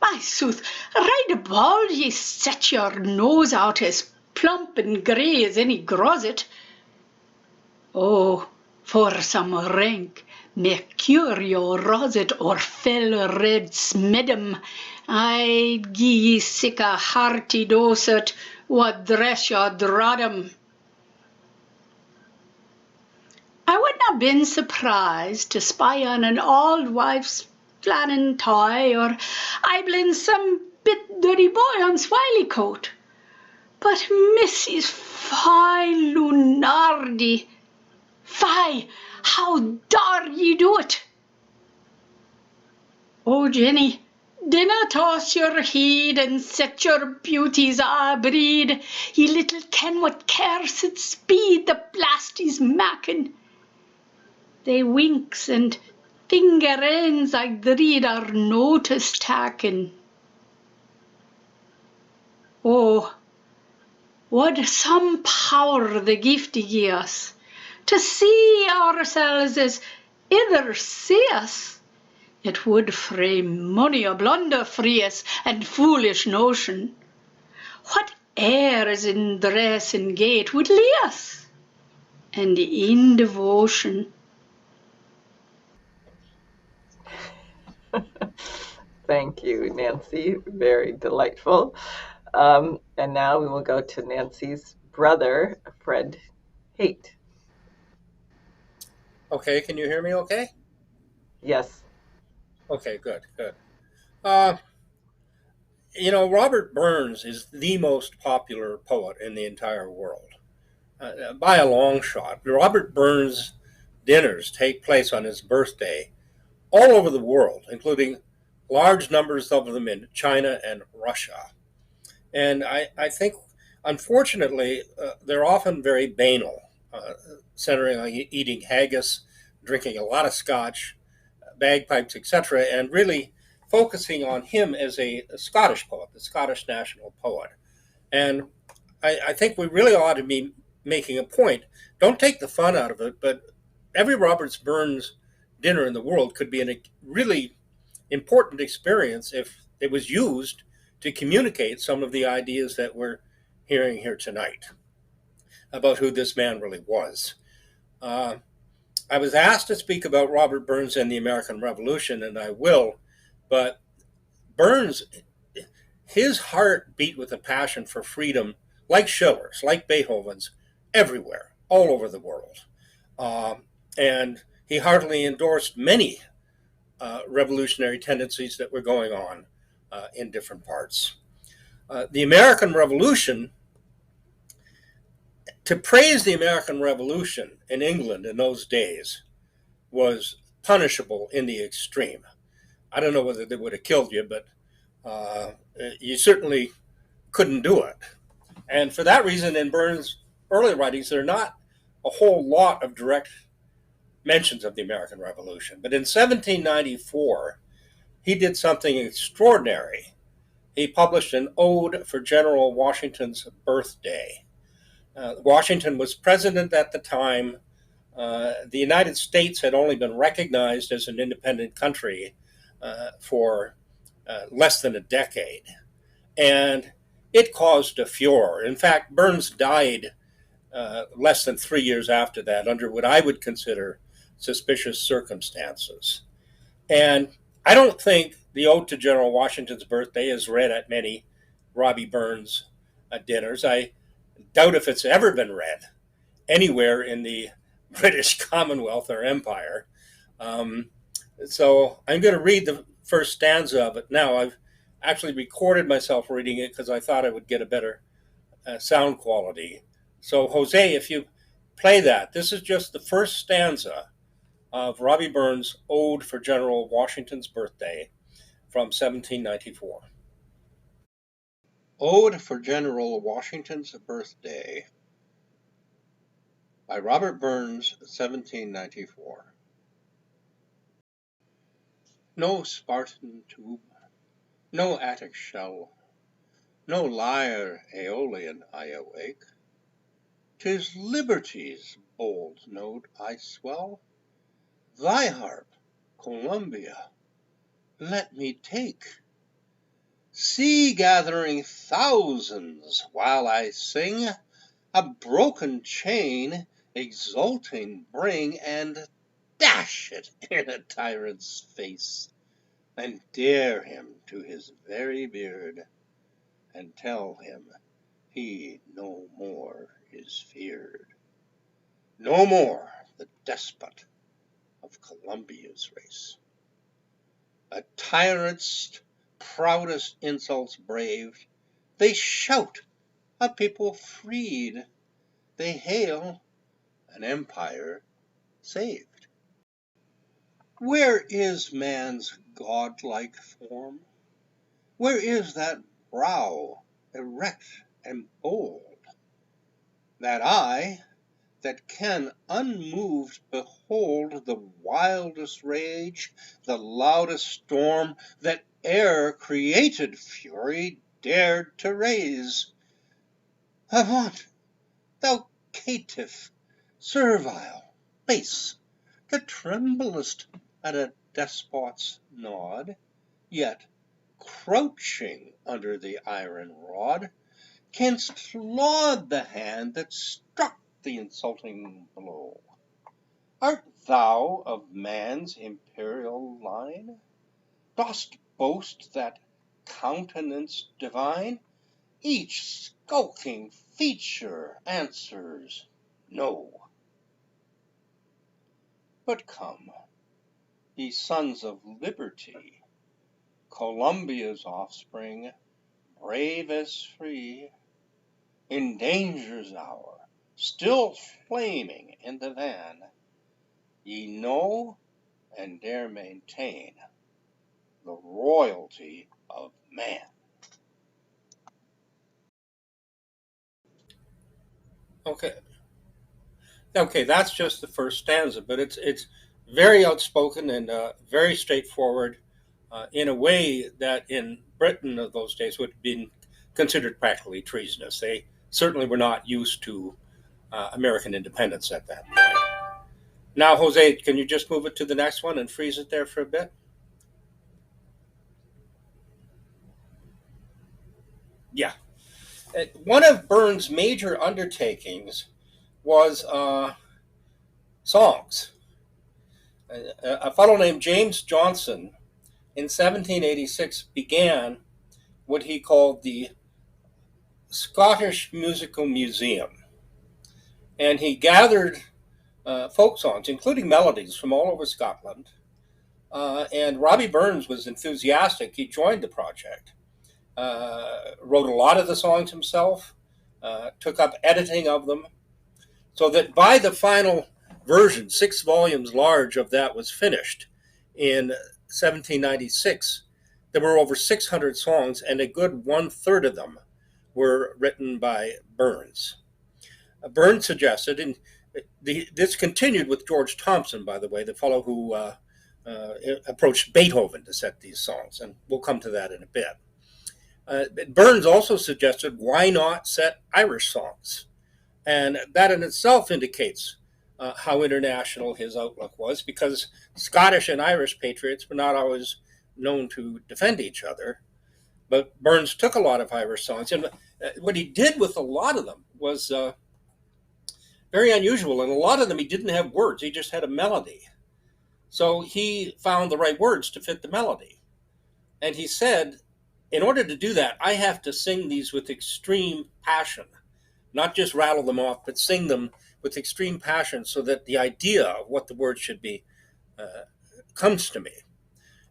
My sooth, right above ye set your nose out as plump and grey as any grosset. Oh, for some rank mercurio roset or fell red smedum, I'd gie ye sic a hearty dose o't wad dress your drodum. I wouldn't have been surprised to spy on an auld wife's flannen tie or ibling some bit dirty boy on swiley coat. But Mrs. Fye Lunardi, fie, how dare ye do it? Oh, Jenny, dinna toss your heed and set your beauties abreed. Ye little ken what cursed speed the blasties makin. They winks and finger ends I dread are notice takin. Oh, would some power the giftie gie us, to see ourselves as others see us, it would frae mony a blunder free us and foolish notion. What airs in dress and gait would lee us, and in devotion.
Thank you, Nancy. Very delightful. And now we will go to Nancy's brother, Fred Haight.
Okay, can you hear me okay?
Yes.
Okay, good. You know, Robert Burns is the most popular poet in the entire world, by a long shot. Robert Burns dinners take place on his birthday all over the world, including large numbers of them in China and Russia. And I think, unfortunately, they're often very banal, centering on eating haggis, drinking a lot of scotch, bagpipes, etc., and really focusing on him as a Scottish poet, the Scottish national poet. And I think we really ought to be making a point. Don't take the fun out of it, but every Robert Burns dinner in the world could be a really important experience if it was used to communicate some of the ideas that we're hearing here tonight about who this man really was. I was asked to speak about Robert Burns and the American Revolution, and I will, but Burns, his heart beat with a passion for freedom, like Schiller's, like Beethoven's, everywhere, all over the world. And he heartily endorsed many revolutionary tendencies that were going on in different parts. The American Revolution, to praise the American Revolution in England in those days was punishable in the extreme. I don't know whether they would have killed you, but you certainly couldn't do it. And for that reason, in Burns' early writings, there are not a whole lot of direct mentions of the American Revolution. But in 1794, he did something extraordinary. He published an ode for General Washington's birthday. Washington was president at the time. The United States had only been recognized as an independent country for less than a decade. And it caused a furor. In fact, Burns died less than 3 years after that under what I would consider suspicious circumstances. And I don't think the Ode to General Washington's Birthday is read at many Robbie Burns dinners. I doubt if it's ever been read anywhere in the British Commonwealth or Empire. So I'm going to read the first stanza of it now. I've actually recorded myself reading it because I thought I would get a better sound quality. So Jose, if you play that, this is just the first stanza of Robbie Burns' Ode for General Washington's Birthday from 1794. Ode for General Washington's Birthday by Robert Burns, 1794. No Spartan tube, no Attic shell, no lyre Aeolian I awake. 'Tis Liberty's bold note I swell. Thy harp, Columbia, let me take. See gathering thousands while I sing, a broken chain exulting bring, and dash it in a tyrant's face, and dare him to his very beard, and tell him he no more is feared. No more the despot of Columbia's race. A tyrant's proudest insults braved, they shout a people freed, they hail an empire saved. Where is man's godlike form? Where is that brow erect and bold? That eye that can unmoved behold the wildest rage, the loudest storm that e'er created fury dared to raise? Avaunt, thou caitiff, servile, base, that tremblest at a despot's nod, yet, crouching under the iron rod, canst laud the hand that struck the insulting blow. Art thou of man's imperial line? Dost boast that countenance divine? Each skulking feature answers no. But come, ye sons of liberty, Columbia's offspring, brave as free, in danger's hour, still flaming in the van, ye know and dare maintain the royalty of man. Okay, that's just the first stanza, but it's very outspoken and very straightforward in a way that in Britain of those days would have been considered practically treasonous. They certainly were not used to American independence at that point. Now, Jose, can you just move it to the next one and freeze it there for a bit? Yeah. One of Burns' major undertakings was songs. A fellow named James Johnson in 1786 began what he called the Scottish Musical Museum. And he gathered folk songs, including melodies from all over Scotland. And Robbie Burns was enthusiastic. He joined the project, wrote a lot of the songs himself, took up editing of them, so that by the final version, 6 volumes large of that was finished in 1796. There were over 600 songs, and a good 1/3 of them were written by Burns. Burns suggested, and this continued with George Thompson, by the way, the fellow who approached Beethoven to set these songs, and we'll come to that in a bit. Burns also suggested, why not set Irish songs? And that in itself indicates how international his outlook was, because Scottish and Irish patriots were not always known to defend each other. But Burns took a lot of Irish songs, and what he did with a lot of them was very unusual. And a lot of them, he didn't have words, he just had a melody. So he found the right words to fit the melody. And he said, in order to do that, I have to sing these with extreme passion, not just rattle them off, but sing them with extreme passion so that the idea of what the words should be comes to me.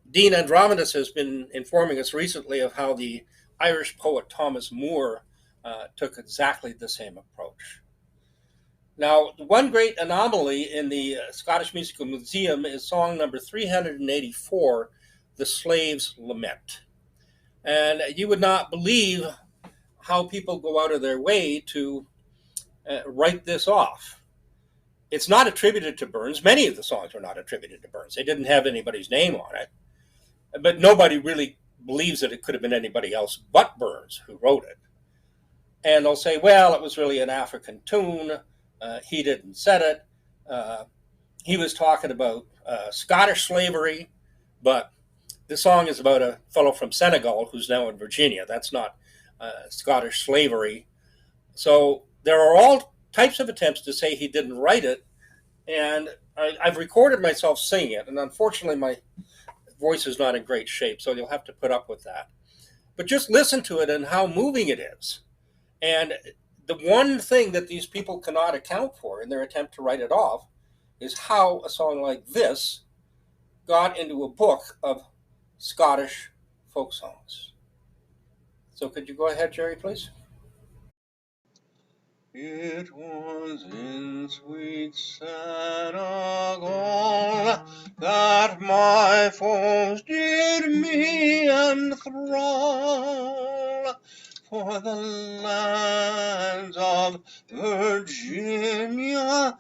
Dean Andromedus has been informing us recently of how the Irish poet Thomas Moore took exactly the same approach. Now, one great anomaly in the Scottish Musical Museum is song number 384, The Slave's Lament. And you would not believe how people go out of their way to write this off. It's not attributed to Burns. Many of the songs are not attributed to Burns. They didn't have anybody's name on it. But nobody really believes that it could have been anybody else but Burns who wrote it. And they'll say, well, it was really an African tune. He didn't set it. He was talking about Scottish slavery, but the song is about a fellow from Senegal who's now in Virginia. That's not Scottish slavery. So there are all types of attempts to say he didn't write it, and I've recorded myself singing it, and unfortunately my voice is not in great shape, so you'll have to put up with that. But just listen to it and how moving it is. And the one thing that these people cannot account for in their attempt to write it off is how a song like this got into a book of Scottish folk songs. So could you go ahead, Jerry, please? It was in sweet Senegal that my foes did me enthrall, for the lands of Virginia,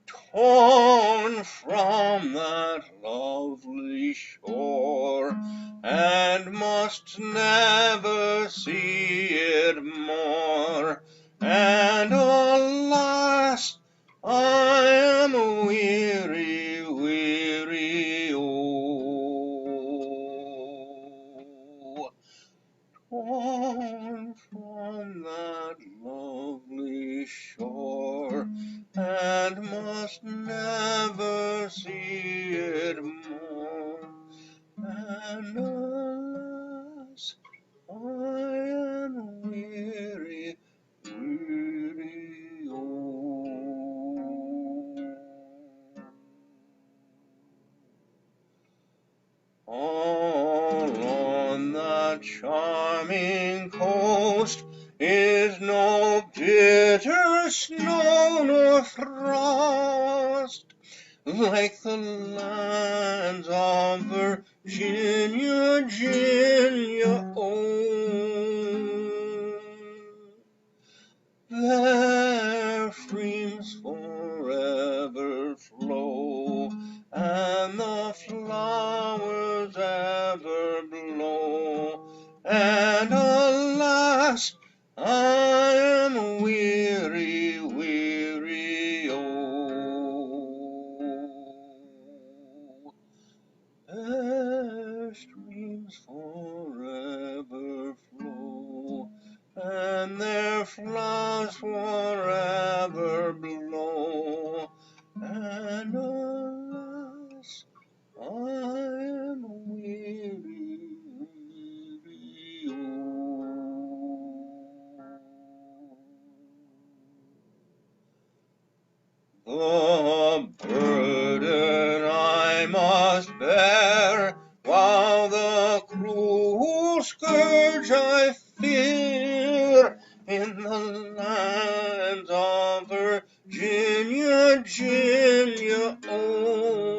torn from that lovely shore, and must never see it more. And alas, I am weary, weary, oh, torn from that lovely shore, and must never see charming coast is no bitter snow nor frost, like the lands of Virginia, Virginia, oh. Their streams forever flow, and the flowers ever blow, and alas, I am weary, weary, oh. Their streams forever flow, and their flowers forever blow, and alas, I am weary, weary, oh. The burden I must bear, while the cruel scourge I fear, in the lands of Virginia, Virginia, oh.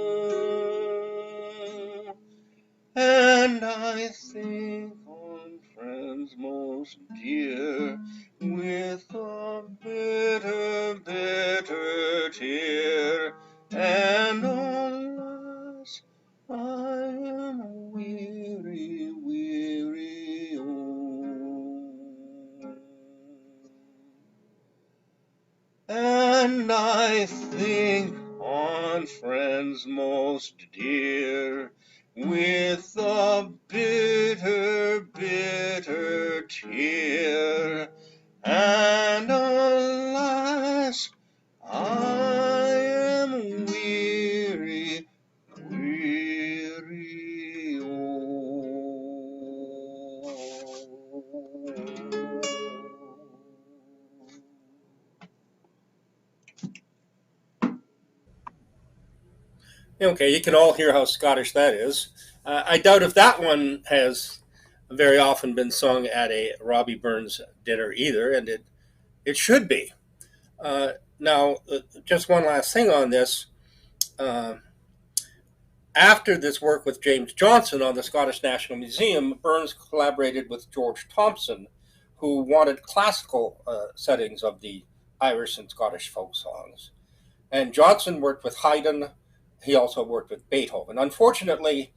And I think on friends most dear, with a bitter, bitter tear, and alas, I am weary, weary, oh. And I think on friends most dear, with a bitter, bitter tear, and alas, I am weary, weary, oh. Okay, you can all hear how Scottish that is. I doubt if that one has very often been sung at a Robbie Burns dinner either, and it should be. Now, just one last thing on this. After this work with James Johnson on the Scottish National Museum, Burns collaborated with George Thompson, who wanted classical settings of the Irish and Scottish folk songs. And Johnson worked with Haydn. He also worked with Beethoven. Unfortunately,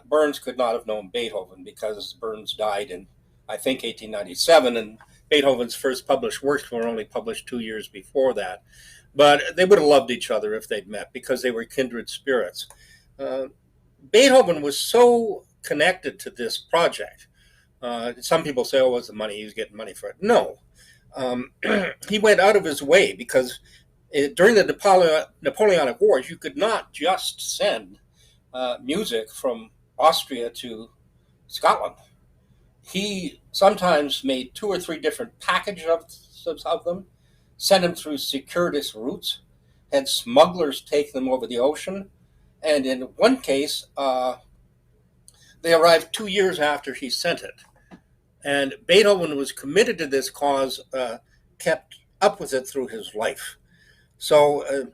Burns could not have known Beethoven because Burns died in, I think, 1897, and Beethoven's first published works were only published 2 years before that. But they would have loved each other if they'd met because they were kindred spirits. Beethoven was so connected to this project. Some people say, oh, it was the money, he was getting money for it. No. He went out of his way because during the Napoleonic Wars, you could not just send music from Austria to Scotland. He sometimes made 2 or 3 different packages of them, sent them through circuitous routes, had smugglers take them over the ocean, and in one case, they arrived 2 years after he sent it. And Beethoven was committed to this cause, kept up with it through his life. So,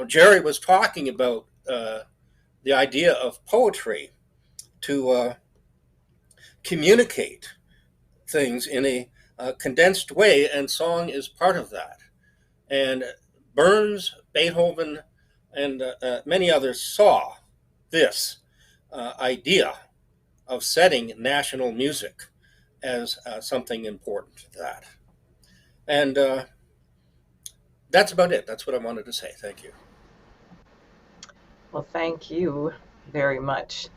Jerry was talking about the idea of poetry to communicate things in a condensed way, and song is part of that. And Burns, Beethoven, and many others saw this idea of setting national music as something important to that. And that's about it. That's what I wanted to say. Thank you.
Well, thank you very much.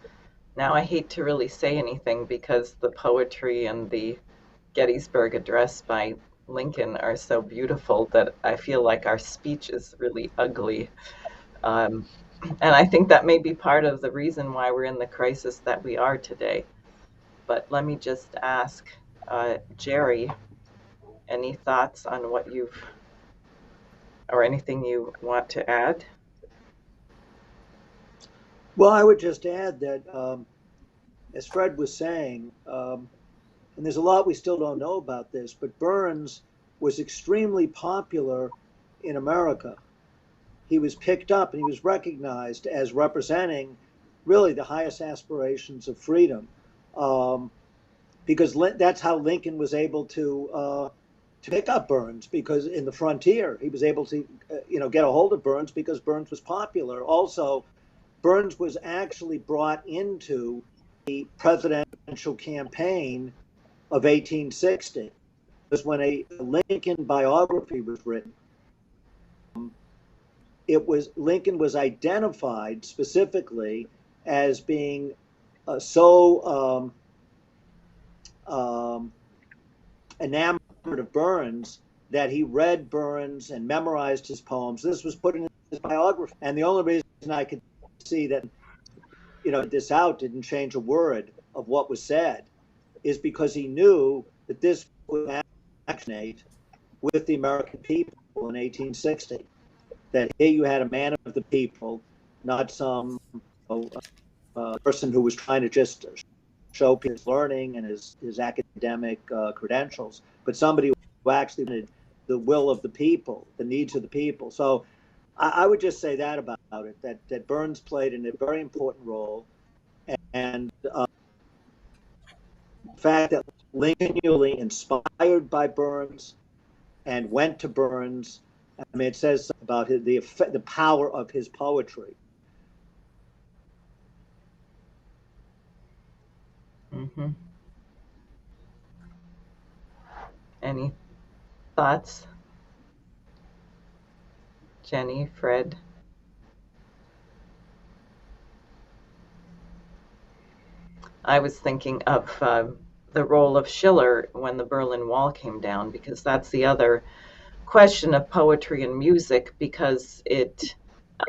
Now, I hate to really say anything because the poetry and the Gettysburg Address by Lincoln are so beautiful that I feel like our speech is really ugly. And I think that may be part of the reason why we're in the crisis that we are today. But let me just ask Jerry, any thoughts on what or anything you want to add?
Well, I would just add that as Fred was saying, and there's a lot we still don't know about this, but Burns was extremely popular in America. He was picked up and he was recognized as representing really the highest aspirations of freedom, because that's how Lincoln was able to pick up Burns, because in the frontier he was able to get a hold of Burns because Burns was popular. Also, Burns was actually brought into the presidential campaign of 1860. Because when a Lincoln biography was written, Lincoln was identified specifically as being so enamored of Burns that he read Burns and memorized his poems. This was put in his biography, and the only reason I could see that this out didn't change a word of what was said is because he knew that this would resonate with the American people in 1860. That here you had a man of the people, not some person who was trying to just show his learning and his academic credentials, but somebody who actually wanted the will of the people, the needs of the people. So I would just say that about it, that Burns played a very important role. And the fact that Lincoln really inspired by Burns and went to Burns, I mean, it says about the power of his poetry.
Mm-hmm. Any thoughts? Jenny, Fred? I was thinking of the role of Schiller when the Berlin Wall came down, because that's the other question of poetry and music, because it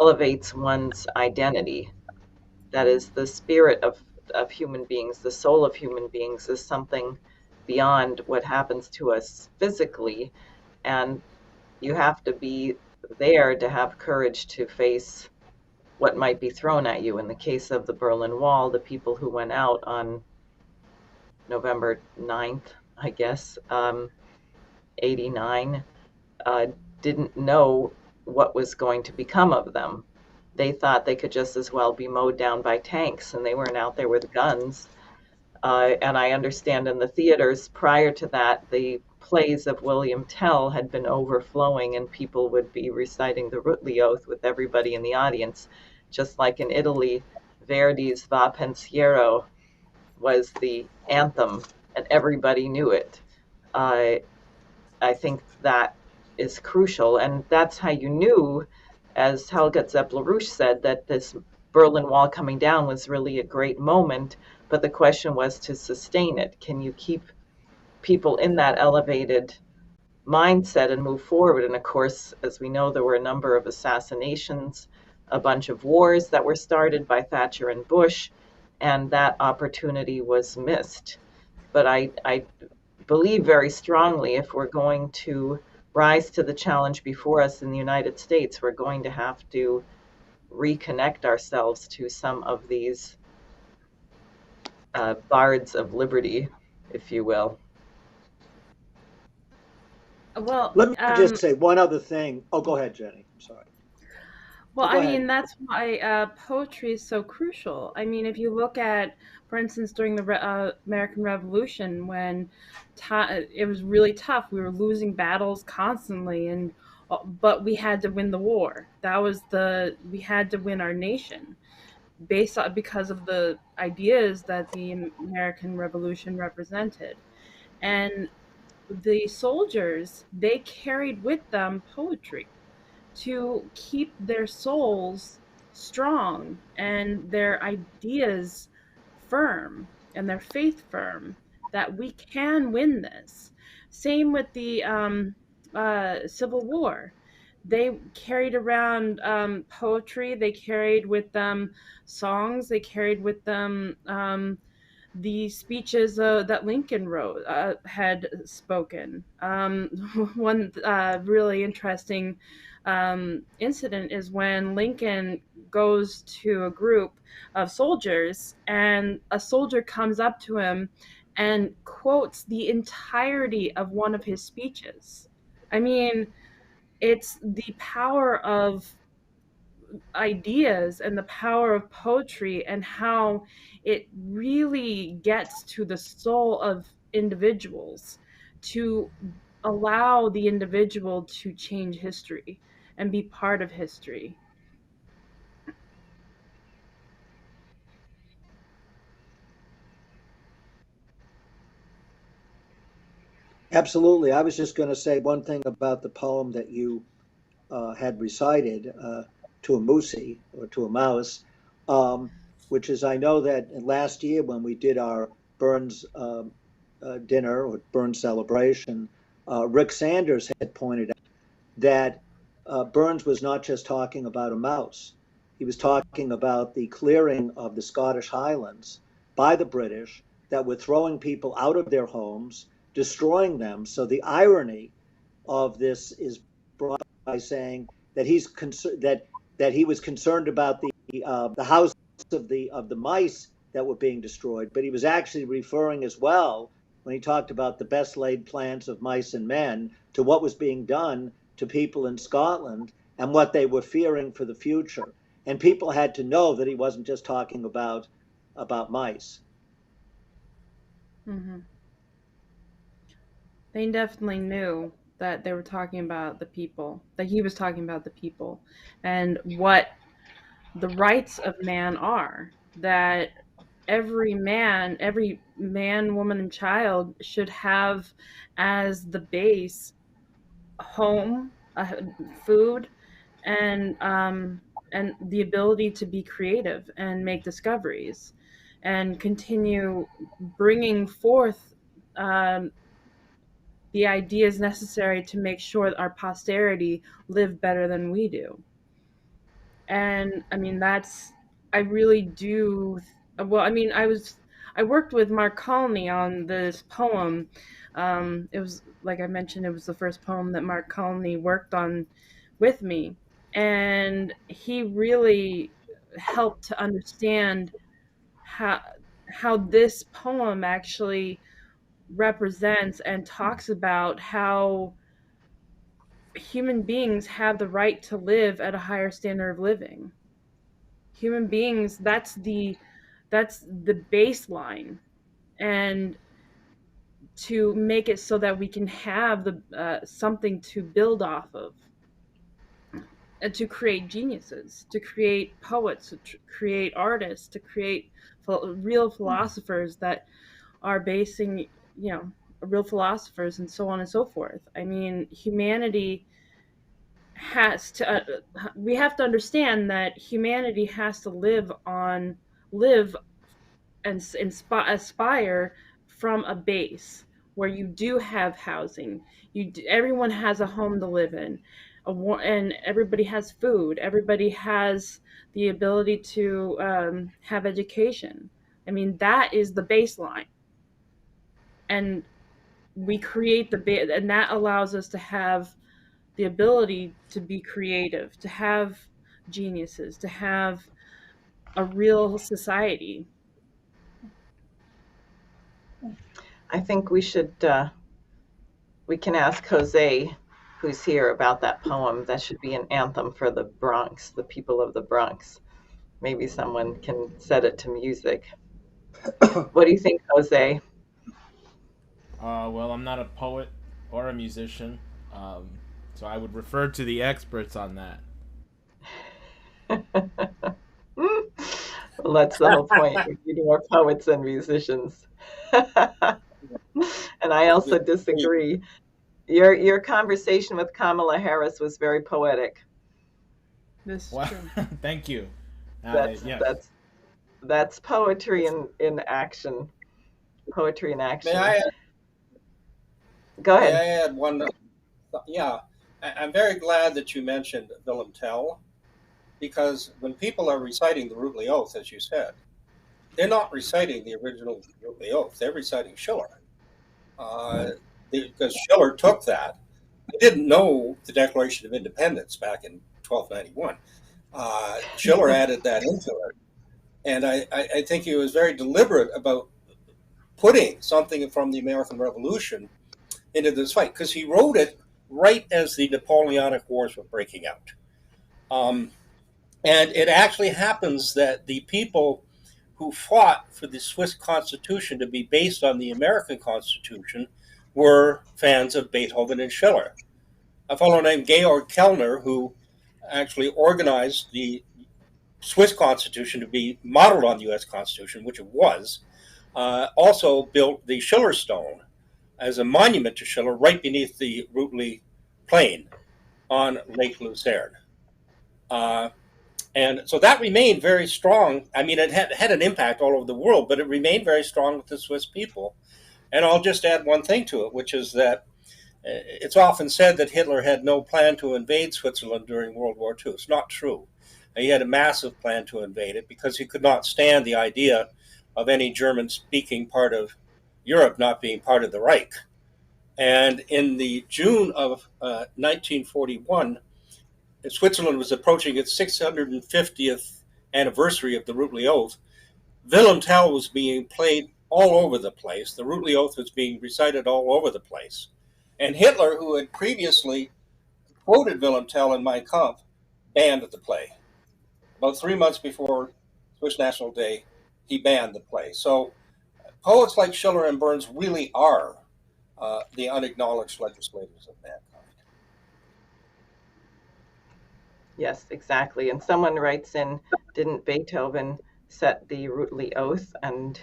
elevates one's identity. That is, the spirit of human beings, the soul of human beings is something beyond what happens to us physically, and you have to be there to have courage to face what might be thrown at you. In the case of the Berlin Wall, the people who went out on November 9th, I guess, 89, didn't know what was going to become of them. They thought they could just as well be mowed down by tanks, and they weren't out there with guns. And I understand in the theaters prior to that, the plays of William Tell had been overflowing, and people would be reciting the Rutli Oath with everybody in the audience. Just like in Italy, Verdi's Va Pensiero was the anthem, and everybody knew it. I think that is crucial, and that's how you knew, as Helga Zepp-LaRouche said, that this Berlin Wall coming down was really a great moment, but the question was to sustain it. Can you keep people in that elevated mindset and move forward? And of course, as we know, there were a number of assassinations, a bunch of wars that were started by Thatcher and Bush, and that opportunity was missed. But I believe very strongly, if we're going to rise to the challenge before us in the United States, we're going to have to reconnect ourselves to some of these bards of liberty, if you will.
Well,
let me just say one other thing. Oh, go ahead, Jenny. I'm sorry.
Well, I mean, that's why poetry is so crucial. I mean, if you look at, for instance, during the American Revolution, when it was really tough, we were losing battles constantly, but we had to win the war. We had to win our nation, because of the ideas that the American Revolution represented. And the soldiers, they carried with them poetry to keep their souls strong and their ideas firm and their faith firm that we can win this. Same with the Civil War. They carried around poetry, they carried with them songs, they carried with them the speeches that Lincoln wrote had spoken. One really interesting incident is when Lincoln goes to a group of soldiers, and a soldier comes up to him and quotes the entirety of one of his speeches. I mean, it's the power of ideas and the power of poetry and how it really gets to the soul of individuals to allow the individual to change history and be part of history.
Absolutely. I was just going to say one thing about the poem that you had recited to a moosie or to a mouse, which is I know that last year when we did our Burns dinner or Burns celebration, Rick Sanders had pointed out that Burns was not just talking about a mouse. He was talking about the clearing of the Scottish Highlands by the British that were throwing people out of their homes, destroying them. So the irony of this is brought by saying that that he was concerned about the house of the mice that were being destroyed, but he was actually referring as well when he talked about the best laid plans of mice and men to what was being done to people in Scotland and what they were fearing for the future. And people had to know that he wasn't just talking about mice.
Mm-hmm. They definitely knew that they were talking about the people, that he was talking about the people, and what the rights of man are. That every man, woman, and child should have as the base home, food, and the ability to be creative and make discoveries and continue bringing forth the ideas necessary to make sure that our posterity live better than we do. And I mean, I really do. Well, I mean, I worked with Mark Colney on this poem. It was, like I mentioned, it was the first poem that Mark Colney worked on with me. And he really helped to understand how, this poem actually represents and talks about how human beings have the right to live at a higher standard of living. Human beings, that's the baseline, and to make it so that we can have the something to build off of, and to create geniuses, to create poets, to create artists, to create real philosophers that are basing, real philosophers, and so on and so forth. I mean, humanity has to we have to understand that humanity has to live and aspire from a base where you do have housing. Everyone has a home to live in, and everybody has food. Everybody has the ability to have education. I mean, that is the baseline, and we create and that allows us to have the ability to be creative, to have geniuses, to have a real society.
I think we can ask Jose, who's here, about that poem. That should be an anthem for the Bronx, the people of the Bronx. Maybe someone can set it to music. What do you think, Jose?
Well, I'm not a poet or a musician, so I would refer to the experts on that.
Well, that's the whole point. We need more poets and musicians. And I also disagree. Your conversation with Kamala Harris was very poetic.
This
well, thank you.
That's poetry in action. Poetry in action. Go ahead.
May I add one? Yeah, I'm very glad that you mentioned Willem Tell, because when people are reciting the Ruotli Oath, as you said, they're not reciting the original Rutli Oath. They're reciting Schiller. Because Schiller took that. They didn't know the Declaration of Independence back in 1291. Schiller added that into it. And I think he was very deliberate about putting something from the American Revolution into this fight, because he wrote it right as the Napoleonic Wars were breaking out. And it actually happens that the people who fought for the Swiss Constitution to be based on the American Constitution were fans of Beethoven and Schiller. A fellow named Georg Kellner, who actually organized the Swiss Constitution to be modeled on the U.S. Constitution, which it was, also built the Schiller Stone as a monument to Schiller right beneath the Rutli Plain on Lake Lucerne. And so that remained very strong. I mean, it had an impact all over the world, but it remained very strong with the Swiss people. And I'll just add one thing to it, which is that it's often said that Hitler had no plan to invade Switzerland during World War II. It's not true. He had a massive plan to invade it because he could not stand the idea of any German-speaking part of Europe not being part of the Reich. And in the June of 1941, Switzerland was approaching its 650th anniversary of the Rutli Oath. Wilhelm Tell was being played all over the place. The Rutli Oath was being recited all over the place. And Hitler, who had previously quoted Wilhelm Tell in Mein Kampf, banned the play. About 3 months before Swiss National Day, he banned the play. So poets like Schiller and Burns really are the unacknowledged legislators of mankind.
Yes, exactly. And someone writes in, didn't Beethoven set the Rutli Oath? And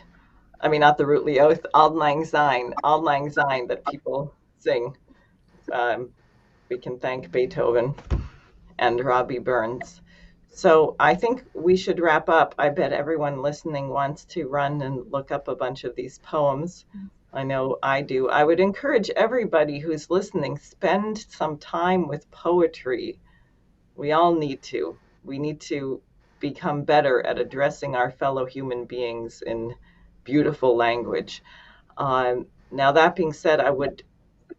I mean, not the Rutli Oath, Auld Lang Syne that people sing. We can thank Beethoven and Robbie Burns. So I think we should wrap up. I bet everyone listening wants to run and look up a bunch of these poems. I know I do. I would encourage everybody who's listening, spend some time with poetry. We all need to. We need to become better at addressing our fellow human beings in beautiful language. Now, that being said, I would,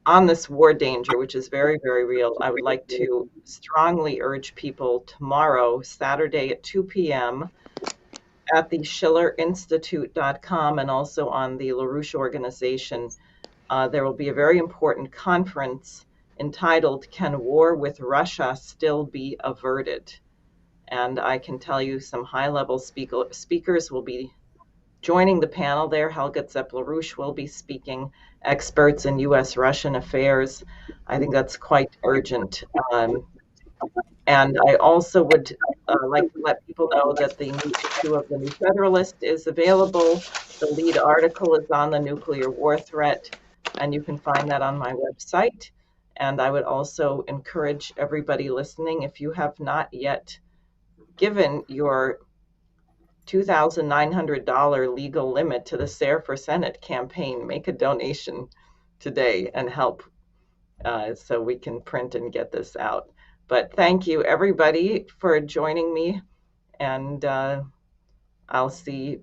on this war danger, which is very, very real, I would like to strongly urge people tomorrow, Saturday at 2 p.m., at the schillerinstitute.com and also on the LaRouche organization, there will be a very important conference entitled, Can War with Russia Still Be Averted? And I can tell you some high-level speakers will be joining the panel there. Helga Zepp-LaRouche will be speaking, experts in U.S.-Russian affairs. I think that's quite urgent. And I also would like to let people know that the new issue of the New Federalist is available. The lead article is on the nuclear war threat, and you can find that on my website. And I would also encourage everybody listening, if you have not yet given your $2,900 legal limit to the Sare for Senate campaign, make a donation today and help so we can print and get this out. But thank you, everybody, for joining me. And I'll see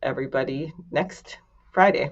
everybody next Friday.